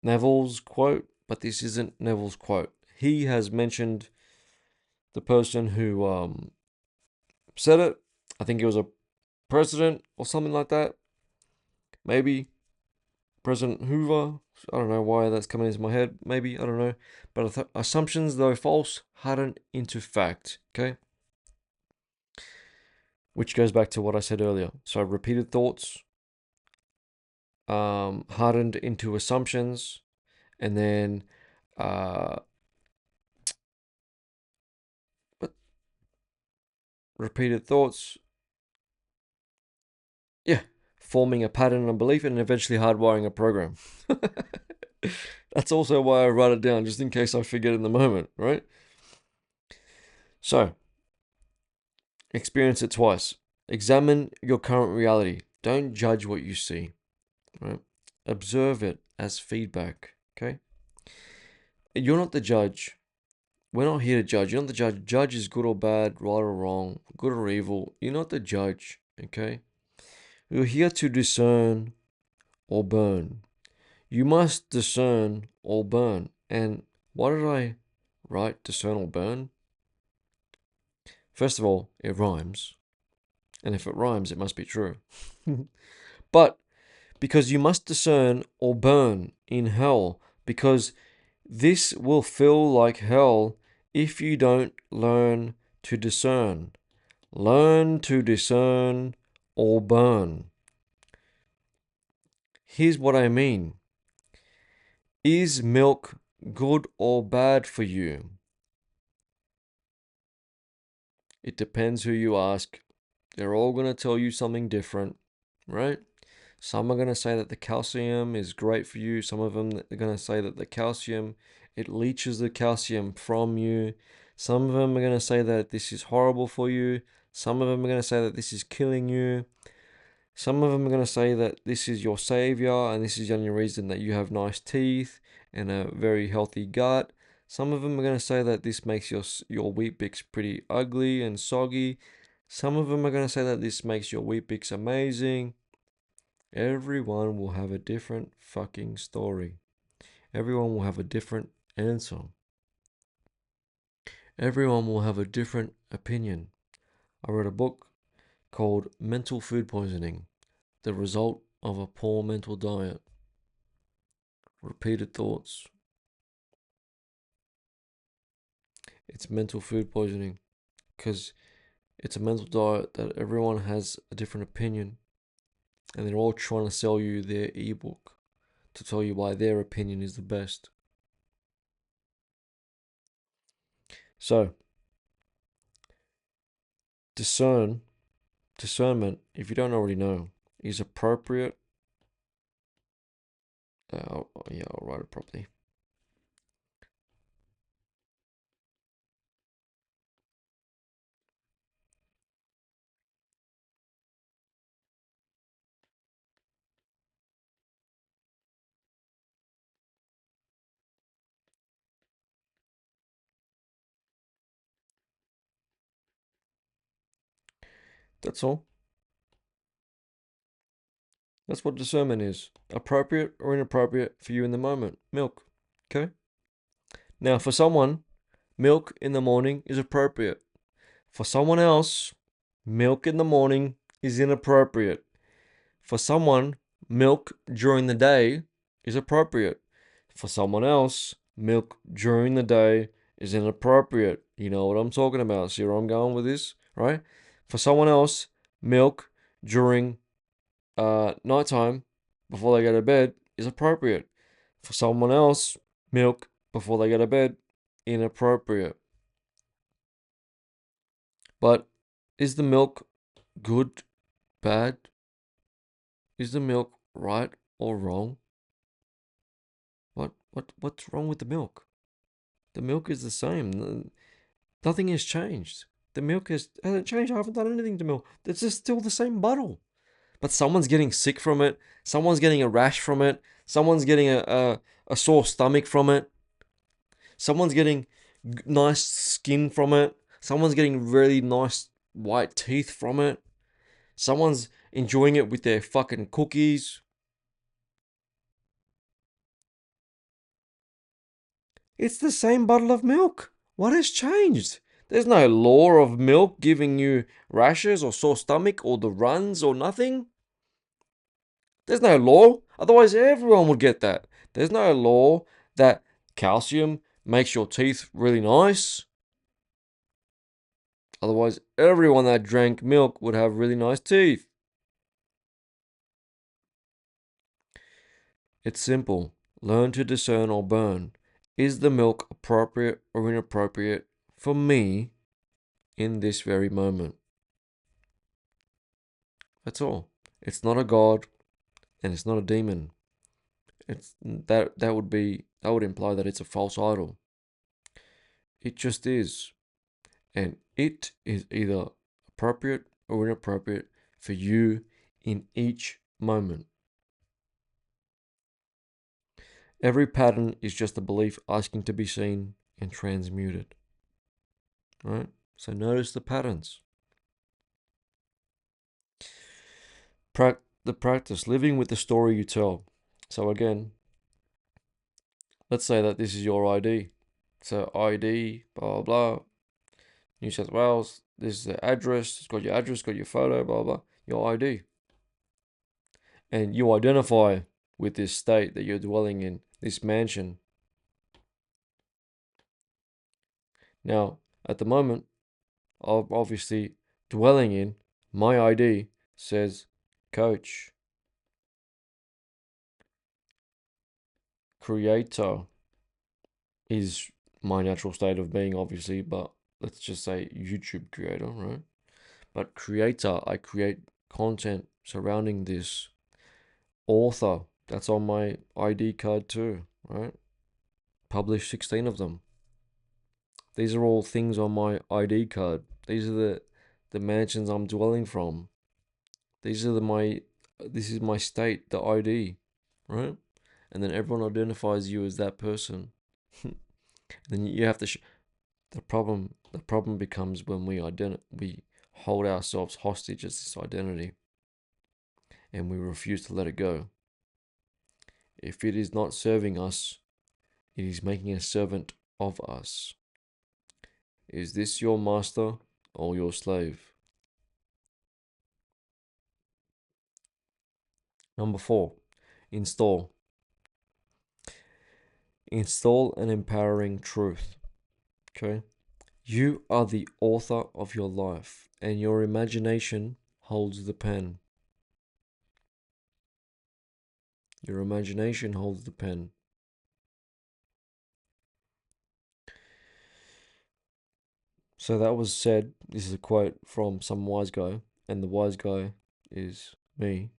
Neville's quote, but this isn't Neville's quote. He has mentioned the person who said it. I think it was a president or something like that. Maybe President Hoover. I don't know why that's coming into my head. Maybe, I don't know. But assumptions, though false, harden into fact. Okay? Which goes back to what I said earlier. So repeated thoughts hardened into assumptions, and then but repeated thoughts, yeah, forming a pattern and belief, and eventually hardwiring a program. That's also why I write it down, just in case I forget in the moment, right? So, experience it twice. Examine your current reality. Don't judge what you see, right? Observe it as feedback, okay? You're not the judge. We're not here to judge. You're not the judge. Judge is good or bad, right or wrong, good or evil. You're not the judge, okay? You're here to discern or burn. You must discern or burn. And why did I write discern or burn? First of all, it rhymes. And if it rhymes, it must be true. But because you must discern or burn in hell, because this will feel like hell if you don't learn to discern. Learn to discern or burn. Here's what I mean. Is milk good or bad for you? It depends who you ask. They're all going to tell you something different, right? Some are going to say that the calcium is great for you. Some of them are going to say that the calcium, it leaches the calcium from you. Some of them are going to say that this is horrible for you. Some of them are going to say that this is killing you. Some of them are going to say that this is your savior and this is the only reason that you have nice teeth and a very healthy gut. Some of them are going to say that this makes your Weet-Bix pretty ugly and soggy. Some of them are going to say that this makes your Weet-Bix amazing. Everyone will have a different fucking story. Everyone will have a different answer. Everyone will have a different opinion. I wrote a book called Mental Food Poisoning, the result of a poor mental diet. Repeated thoughts. It's mental food poisoning because it's a mental diet that everyone has a different opinion, and they're all trying to sell you their ebook to tell you why their opinion is the best. So, discernment, if you don't already know, is appropriate. Yeah, I'll write it properly. That's all. That's what discernment is. Appropriate or inappropriate for you in the moment. Milk. Okay? Now, for someone, milk in the morning is appropriate. For someone else, milk in the morning is inappropriate. For someone, milk during the day is appropriate. For someone else, milk during the day is inappropriate. You know what I'm talking about. See where I'm going with this, right? For someone else, milk during nighttime before they go to bed is appropriate. For someone else, milk before they go to bed, inappropriate. But is the milk good, bad? Is the milk right or wrong? What's wrong with the milk? The milk is the same. Nothing has changed. The milk hasn't changed. I haven't done anything to milk. It's just still the same bottle. But someone's getting sick from it. Someone's getting a rash from it. Someone's getting a sore stomach from it. Someone's getting nice skin from it. Someone's getting really nice white teeth from it. Someone's enjoying it with their fucking cookies. It's the same bottle of milk. What has changed? There's no law of milk giving you rashes or sore stomach or the runs or nothing. There's no law. Otherwise, everyone would get that. There's no law that calcium makes your teeth really nice. Otherwise, everyone that drank milk would have really nice teeth. It's simple. Learn to discern or burn. Is the milk appropriate or inappropriate for me in this very moment? That's all. It's not a god and it's not a demon. It's that would imply that it's a false idol. It just is. And it is either appropriate or inappropriate for you in each moment. Every pattern is just a belief asking to be seen and transmuted. Right? So notice the patterns. The practice, living with the story you tell. So again, let's say that this is your ID. So ID, blah, blah, New South Wales, this is the address, it's got your address, got your photo, blah, blah, your ID. And you identify with this state that you're dwelling in, this mansion. Now, at the moment, I'm obviously dwelling in, my ID says coach, creator is my natural state of being, obviously, but let's just say YouTube creator, right? But creator, I create content surrounding this. Author, that's on my ID card too, right? Published 16 of them. These are all things on my ID card. These are the mansions I'm dwelling from. These are this is my state, the ID, right? And then everyone identifies you as that person. Then you have to. The problem becomes when we hold ourselves hostage as this identity, and we refuse to let it go. If it is not serving us, it is making a servant of us. Is this your master or your slave? Number 4, install. Install an empowering truth. Okay? You are the author of your life, and your imagination holds the pen. Your imagination holds the pen. So that was said. This is a quote from some wise guy, and the wise guy is me.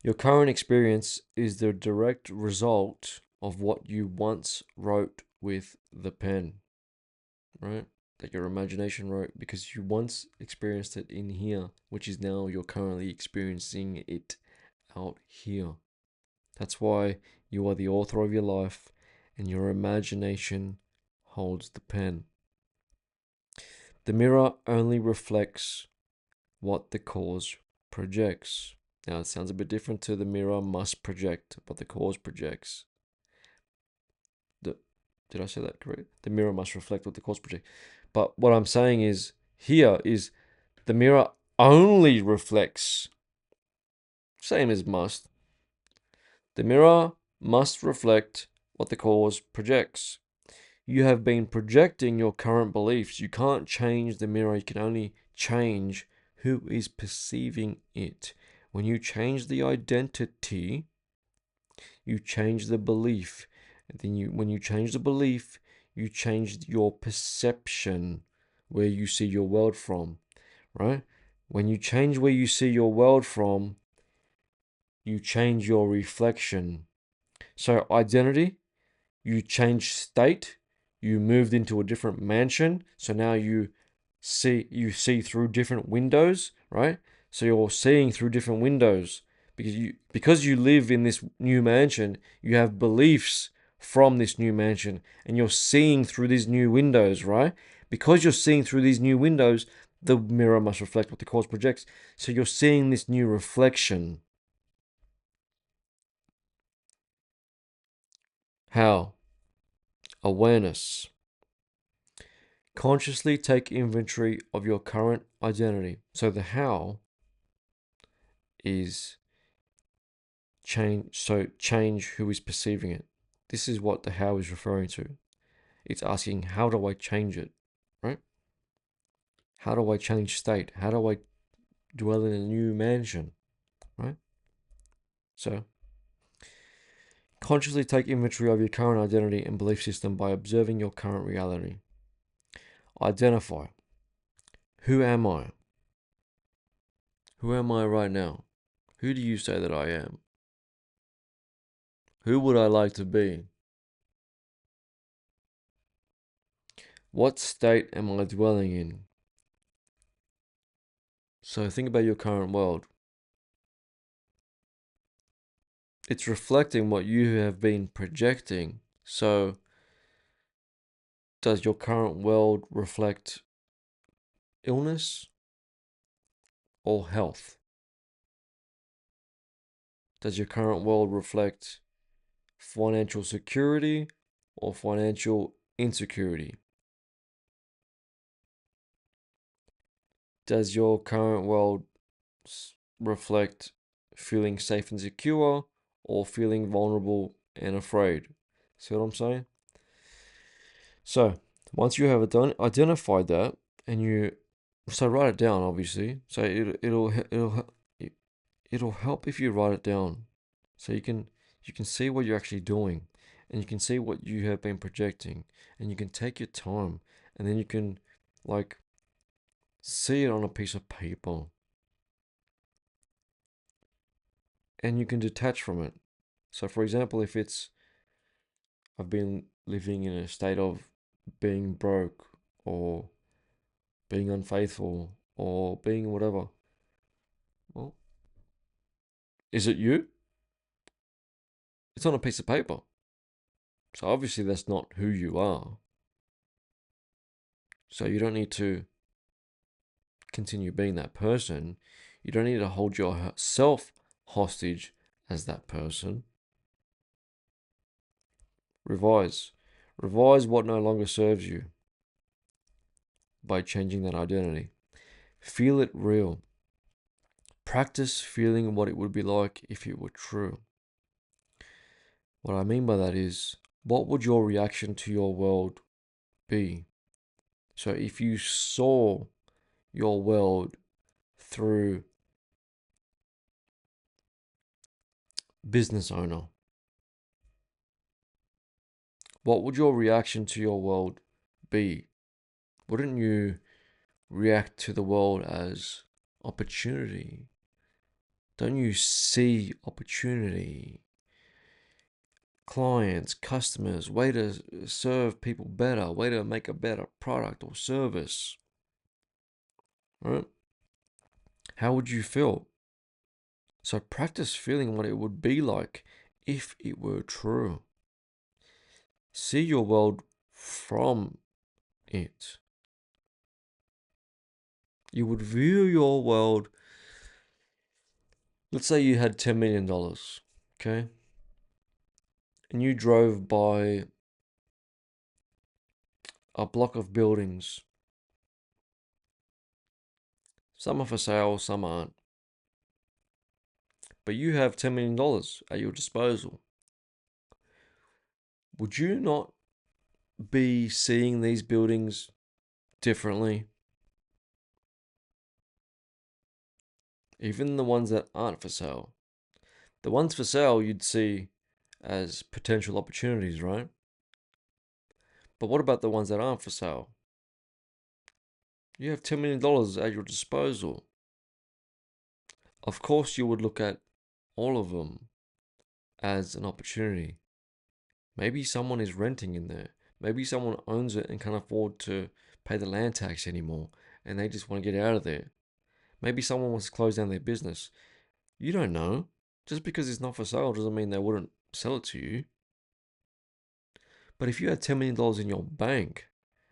Your current experience is the direct result of what you once wrote with the pen, right? That your imagination wrote because you once experienced it in here, which is now you're currently experiencing it out here. That's why you are the author of your life and your imagination holds the pen. The mirror only reflects what the cause projects. Now, it sounds a bit different to the mirror must project what the cause projects. Did I say that correct? The mirror must reflect what the cause projects. But what I'm saying is here is the mirror only reflects, same as must. The mirror must reflect what the cause projects. You have been projecting your current beliefs. You can't change the mirror. You can only change who is perceiving it. When you change the identity, you change the belief. And then when you change the belief, you change your perception, where you see your world from, right? When you change where you see your world from, you change your reflection. So identity, you change state, you moved into a different mansion, so now you see through different windows, right? So you're seeing through different windows because you live in this new mansion, you have beliefs from this new mansion and you're seeing through these new windows, right? Because you're seeing through these new windows, the mirror must reflect what the cause projects. So you're seeing this new reflection. How? Awareness. Consciously take inventory of your current identity. So the how is change who is perceiving it. This is what the how is referring to. It's asking, how do I change it? Right? How do I change state? How do I dwell in a new mansion? Right? So consciously take inventory of your current identity and belief system by observing your current reality. Identify. Who am I? Who am I right now? Who do you say that I am? Who would I like to be? What state am I dwelling in? So think about your current world. It's reflecting what you have been projecting. So does your current world reflect illness or health? Does your current world reflect financial security or financial insecurity? Does your current world reflect feeling safe and secure or feeling vulnerable and afraid? See what I'm saying? So once you have identified that, and so write it down, obviously. So it'll help if you write it down, so you can see what you're actually doing, and you can see what you have been projecting, and you can take your time, and then you can like see it on a piece of paper, and you can detach from it. So for example, if it's I've been living in a state of being broke or being unfaithful or being whatever. Well, is it you? It's on a piece of paper. So obviously that's not who you are. So you don't need to continue being that person. You don't need to hold yourself hostage as that person. Revise. Revise what no longer serves you by changing that identity. Feel it real. Practice feeling what it would be like if it were true. What I mean by that is, what would your reaction to your world be? So if you saw your world through business owner, what would your reaction to your world be? Wouldn't you react to the world as opportunity? Don't you see opportunity? Clients, customers, way to serve people better, way to make a better product or service, right? How would you feel? So practice feeling what it would be like if it were true. See your world from it. You would view your world. Let's say you had $10 million, okay? And you drove by a block of buildings. Some are for sale, some aren't. But you have $10 million at your disposal. Would you not be seeing these buildings differently? Even the ones that aren't for sale. The ones for sale you'd see as potential opportunities, right? But what about the ones that aren't for sale? You have $10 million at your disposal. Of course, you would look at all of them as an opportunity. Maybe someone is renting in there. Maybe someone owns it and can't afford to pay the land tax anymore and they just want to get out of there. Maybe someone wants to close down their business. You don't know. Just because it's not for sale doesn't mean they wouldn't sell it to you. But if you had $10 million in your bank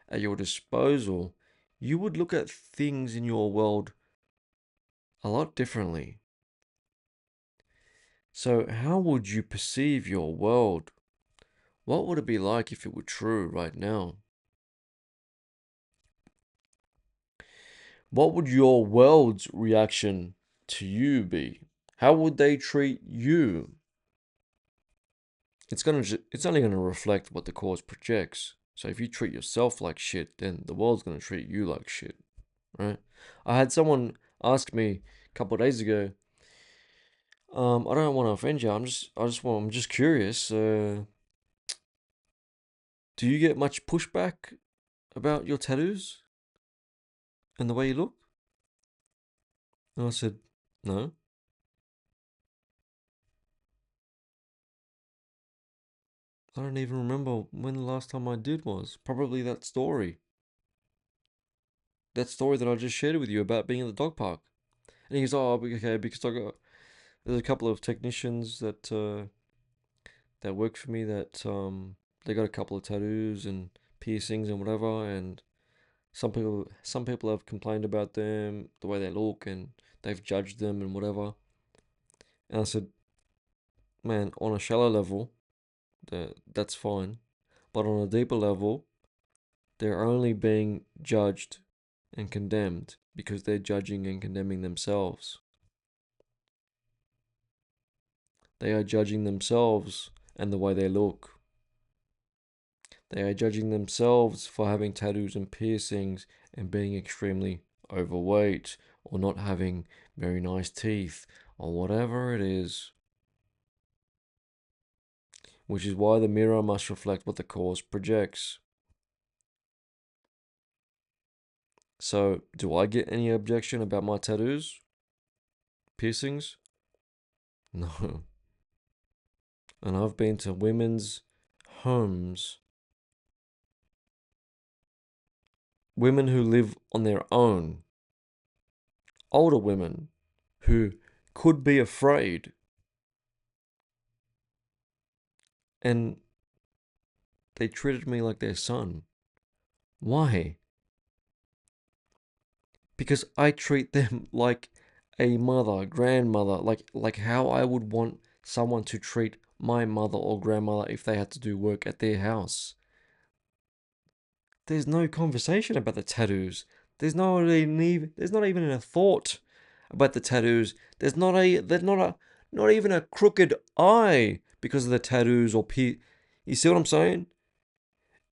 at your disposal, you would look at things in your world a lot differently. So, how would you perceive your world? What would it be like if it were true right now? What would your world's reaction to you be? How would they treat you? It's only gonna reflect what the cause projects. So if you treat yourself like shit, then the world's gonna treat you like shit, right? I had someone ask me a couple of days ago. I don't want to offend you. I'm just curious. Do you get much pushback about your tattoos and the way you look? And I said, no. I don't even remember when the last time I did was. Probably that story. That story that I just shared with you about being at the dog park. And he goes, oh, okay, because there's a couple of technicians that work for me that they got a couple of tattoos and piercings and whatever, and some people have complained about them, the way they look, and they've judged them and whatever. And I said, man, on a shallow level, that's fine, but on a deeper level, they're only being judged and condemned because they're judging and condemning themselves. They are judging themselves and the way they look. They are judging themselves for having tattoos and piercings and being extremely overweight or not having very nice teeth or whatever it is. Which is why the mirror must reflect what the cause projects. So, do I get any objection about my tattoos? Piercings? No. And I've been to women's homes, women who live on their own, older women who could be afraid, and they treated me like their son. Why? Because I treat them like a mother, grandmother, like how I would want someone to treat my mother or grandmother if they had to do work at their house. There's no conversation about the tattoos. There's not even a thought about the tattoos. Not even a crooked eye because of the tattoos or You see what I'm saying?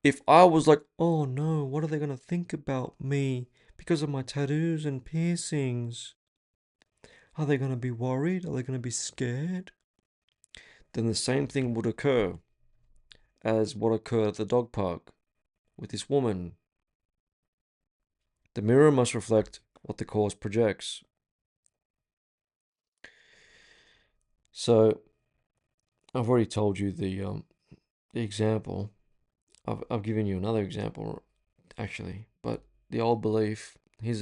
If I was like, oh no, what are they gonna think about me because of my tattoos and piercings? Are they gonna be worried? Are they gonna be scared? Then the same thing would occur as what occurred at the dog park with this woman The mirror must reflect what the cause projects. So I've already told you the example. I've given you another example actually, but the old belief. Here's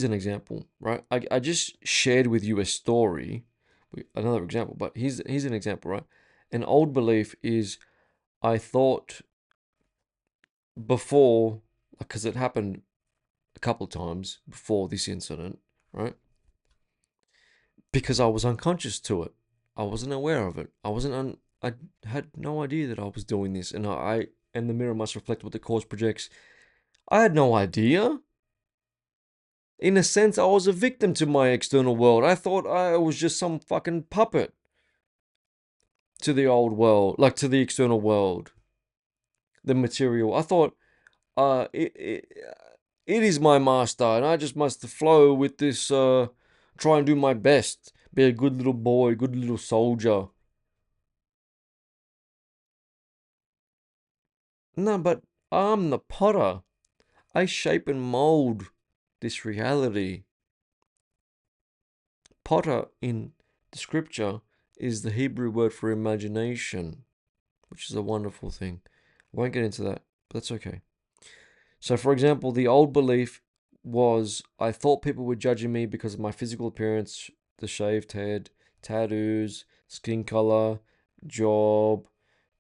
an example, right? I just shared with you a story, another example, but here's an example, right? An old belief is I thought before, because it happened a couple times before this incident, right? Because I was unconscious to it. I wasn't aware of it. I had no idea that I was doing this, and the mirror must reflect what the cause projects. I had no idea. In a sense, I was a victim to my external world. I thought I was just some fucking puppet to the old world, like to the external world, the material. I thought, uh, it, it, it is my master, and I just must flow with this, try and do my best, be a good little boy, good little soldier. No, but I'm the potter. I shape and mold this reality. Potter in the scripture is the Hebrew word for imagination, which is a wonderful thing. I won't get into that, but that's okay. So, for example, the old belief was I thought people were judging me because of my physical appearance, the shaved head, tattoos, skin color, job,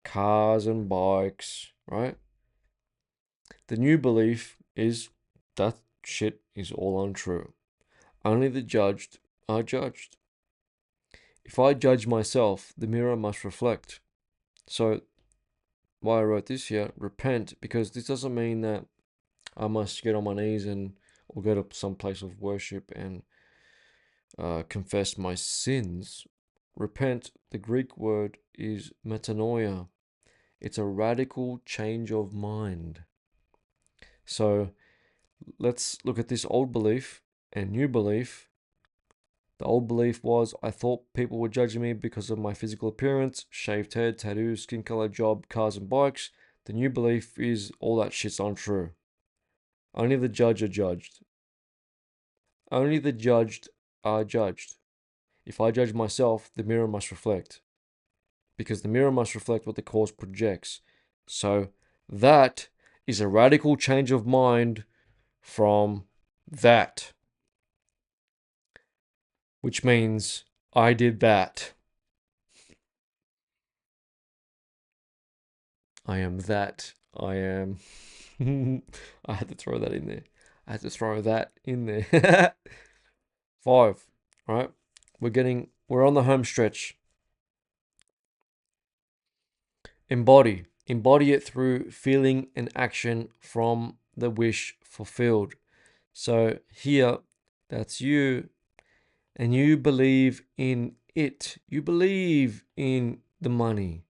cars and bikes, right? The new belief is that shit is all untrue. Only the judged are judged. If I judge myself, the mirror must reflect. So, why I wrote this here, repent, because this doesn't mean that I must get on my knees and or go to some place of worship and confess my sins. Repent, the Greek word is metanoia. It's a radical change of mind. So let's look at this old belief and new belief. The old belief was I thought people were judging me because of my physical appearance, shaved head, tattoos, skin color, job, cars, and bikes. The new belief is all that shit's untrue. Only the judge are judged. Only the judged are judged. If I judge myself, the mirror must reflect, because the mirror must reflect what the cause projects. So that is a radical change of mind from that, which means I did that. I am that. I am. I had to throw that in there. I had to throw that in there. 5, right? We're on the home stretch. Embody. Embody it through feeling and action from the wish fulfilled. So here, that's you, and you believe in it. You believe in the money.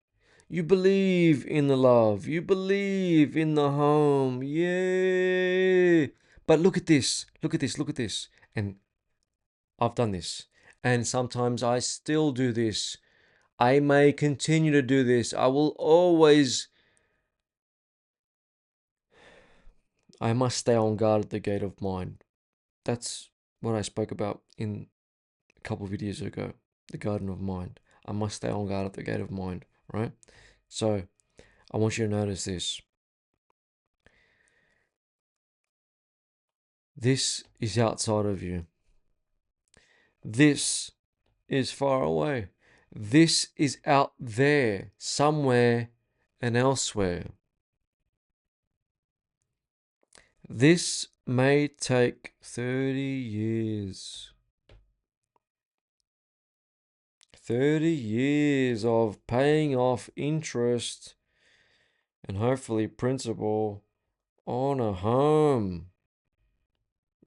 You believe in the love. You believe in the home. Yeah. But look at this. Look at this. Look at this. And I've done this. And sometimes I still do this. I may continue to do this. I must stay on guard at the gate of mind. That's what I spoke about in a couple of videos ago. The garden of mind. I must stay on guard at the gate of mind, right? So I want you to notice this. This is outside of you. This is far away. This is out there, somewhere and elsewhere. This may take 30 years. 30 years of paying off interest and hopefully principal on a home.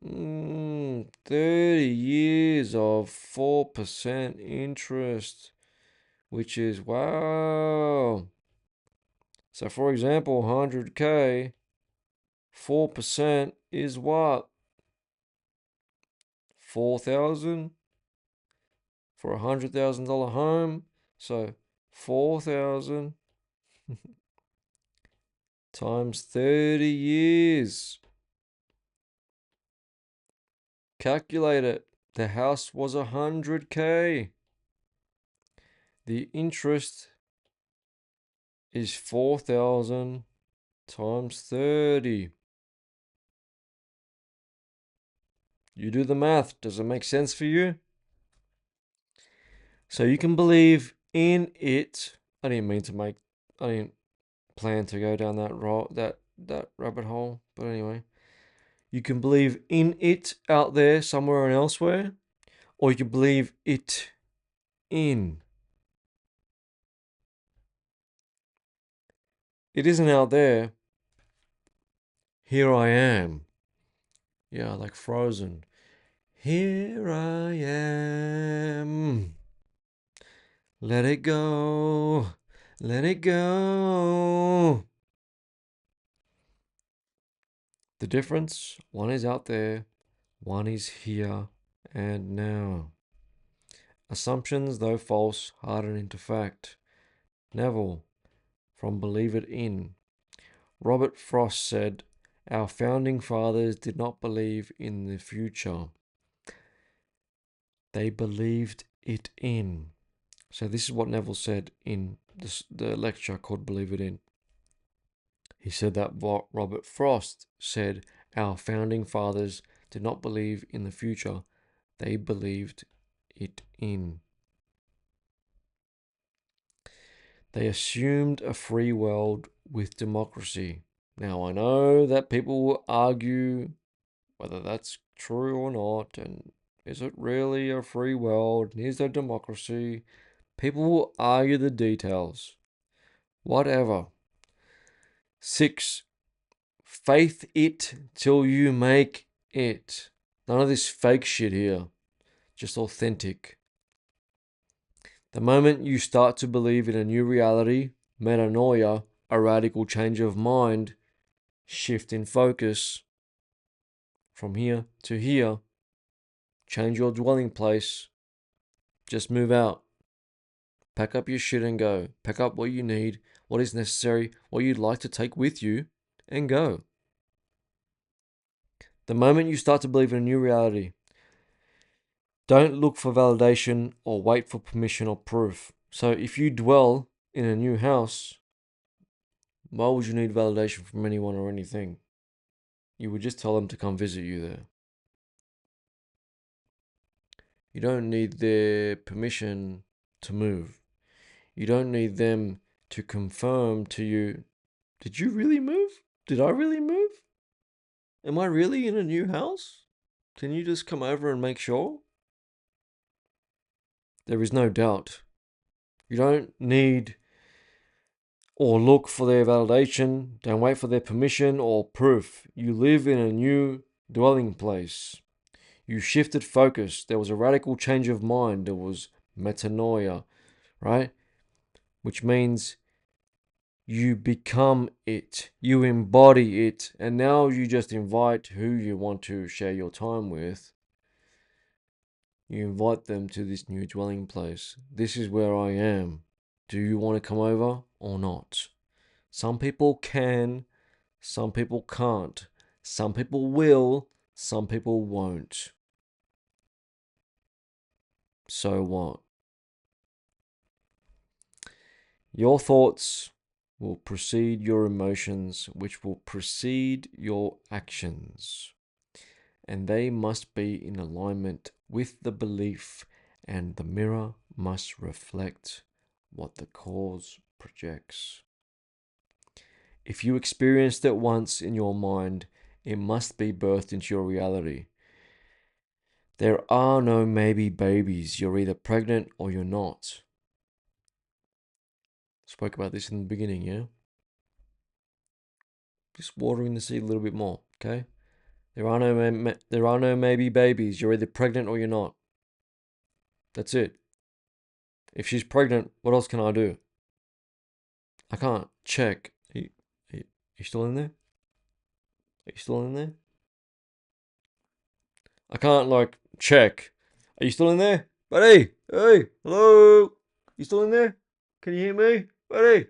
30 years of 4% interest, which is wow. So, for example, 100K, 4% is what? 4,000 for $100,000 home. So, 4,000 times 30 years. Calculate it. The house was 100K. The interest is 4,000 times 30. You do the math. Does it make sense for you? So you can believe in it. I didn't plan to go down that rabbit hole. But anyway, you can believe in it out there somewhere and elsewhere, or you can believe it in. It isn't out there. Here I am. Yeah, like Frozen. Here I am. Let it go. Let it go. The difference, one is out there, one is here and now. Assumptions, though false, harden into fact. Neville, from Believe It In. Robert Frost said, "Our founding fathers did not believe in the future. They believed it in." So this is what Neville said in the lecture called Believe It In. He said that Robert Frost said, "Our founding fathers did not believe in the future. They believed it in." They assumed a free world with democracy. Now, I know that people will argue whether that's true or not, and is it really a free world? Is there democracy? People will argue the details. Whatever. 6. Faith it till you make it. None of this fake shit here. Just authentic. The moment you start to believe in a new reality, metanoia, a radical change of mind, shift in focus from here to here, change your dwelling place, just move out. Pack up your shit and go. Pack up what you need, what is necessary, what you'd like to take with you, and go. The moment you start to believe in a new reality, don't look for validation or wait for permission or proof. So if you dwell in a new house, why would you need validation from anyone or anything? You would just tell them to come visit you there. You don't need their permission to move. You don't need them to confirm to you, did you really move? Did I really move? Am I really in a new house? Can you just come over and make sure? There is no doubt. You don't need or look for their validation. Don't wait for their permission or proof. You live in a new dwelling place. You shifted focus. There was a radical change of mind. There was metanoia, right? Which means you become it. You embody it. And now you just invite who you want to share your time with. You invite them to this new dwelling place. This is where I am. Do you want to come over or not? Some people can, some people can't. Some people will, some people won't. So what? Your thoughts will precede your emotions, which will precede your actions. And they must be in alignment with the belief, and the mirror must reflect what the cause projects. If you experienced it once in your mind, it must be birthed into your reality. There are no maybe babies. You're either pregnant or you're not. Spoke about this in the beginning, yeah? Just watering the seed a little bit more, okay? There are no maybe babies. You're either pregnant or you're not. That's it. If she's pregnant, what else can I do? I can't check. Are you still in there? Are you still in there? I can't check. Are you still in there? Buddy! Hey! Hello! You still in there? Can you hear me? Buddy!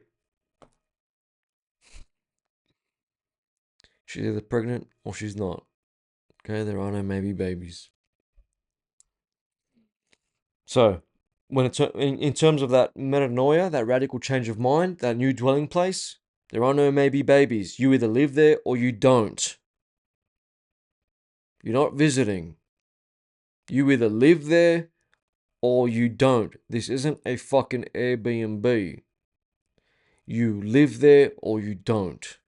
She's either pregnant or she's not. Okay, there are no maybe babies. So, when it's in terms of that metanoia, that radical change of mind, that new dwelling place, there are no maybe babies. You either live there or you don't. You're not visiting. You either live there or you don't. This isn't a fucking Airbnb. You live there or you don't.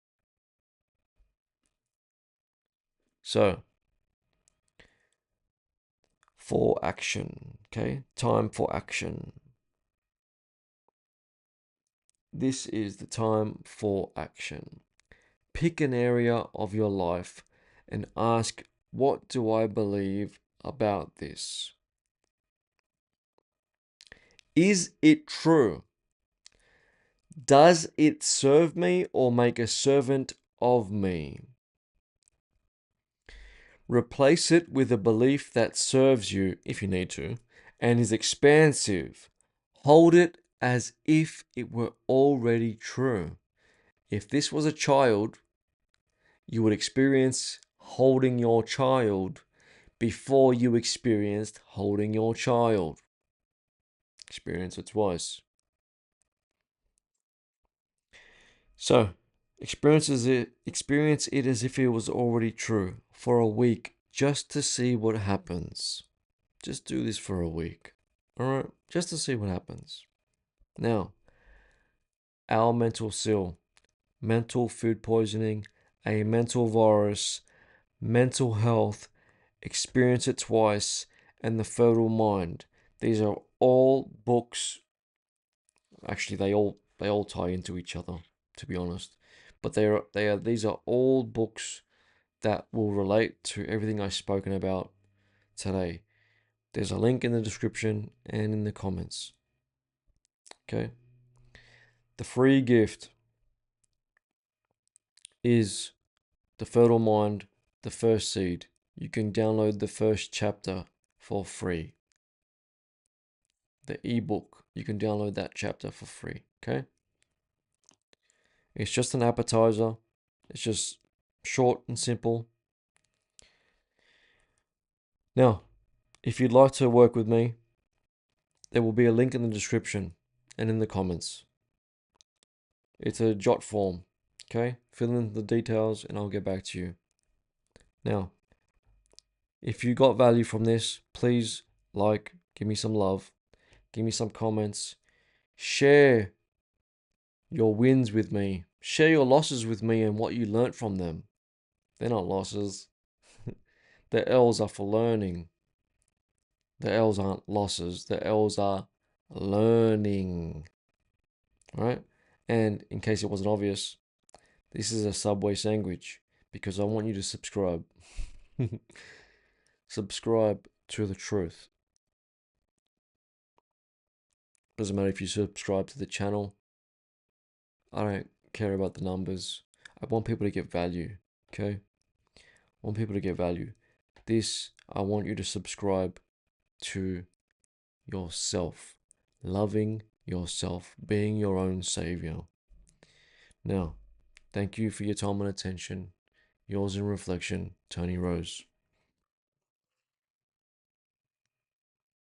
So, for action, okay? Time for action. This is the time for action. Pick an area of your life and ask, what do I believe about this? Is it true? Does it serve me or make a servant of me? Replace it with a belief that serves you, if you need to, and is expansive. Hold it as if it were already true. If this was a child, you would experience holding your child before you experienced holding your child. Experience it twice. So, experience it as if it was already true for a week just to see what happens. Just do this for a week. Alright? Just to see what happens. Now, our mental seal, mental food poisoning, a mental virus, mental health, experience it twice, and the fertile mind. These are all books. Actually, they all tie into each other, to be honest. But these are all books that will relate to everything I've spoken about today. There's a link in the description and in the comments. Okay. The free gift is The Fertile Mind, the first seed. You can download the first chapter for free. The ebook, you can download that chapter for free. Okay. It's just an appetizer. It's just short and simple. Now, if you'd like to work with me, there will be a link in the description and in the comments. It's a jot form. Okay? Fill in the details and I'll get back to you. Now, if you got value from this, please give me some love, give me some comments, share your wins with me, share your losses with me and what you learnt from them. They're not losses. The L's are for learning. The L's aren't losses. The L's are learning. All right? And in case it wasn't obvious, this is a Subway sandwich because I want you to subscribe. Subscribe to the truth. Doesn't matter if you subscribe to the channel. I don't care about the numbers. I want people to get value. Okay? I want people to get value. I want you to subscribe to yourself. Loving yourself. Being your own savior. Now, thank you for your time and attention. Yours in reflection, Tony Rose.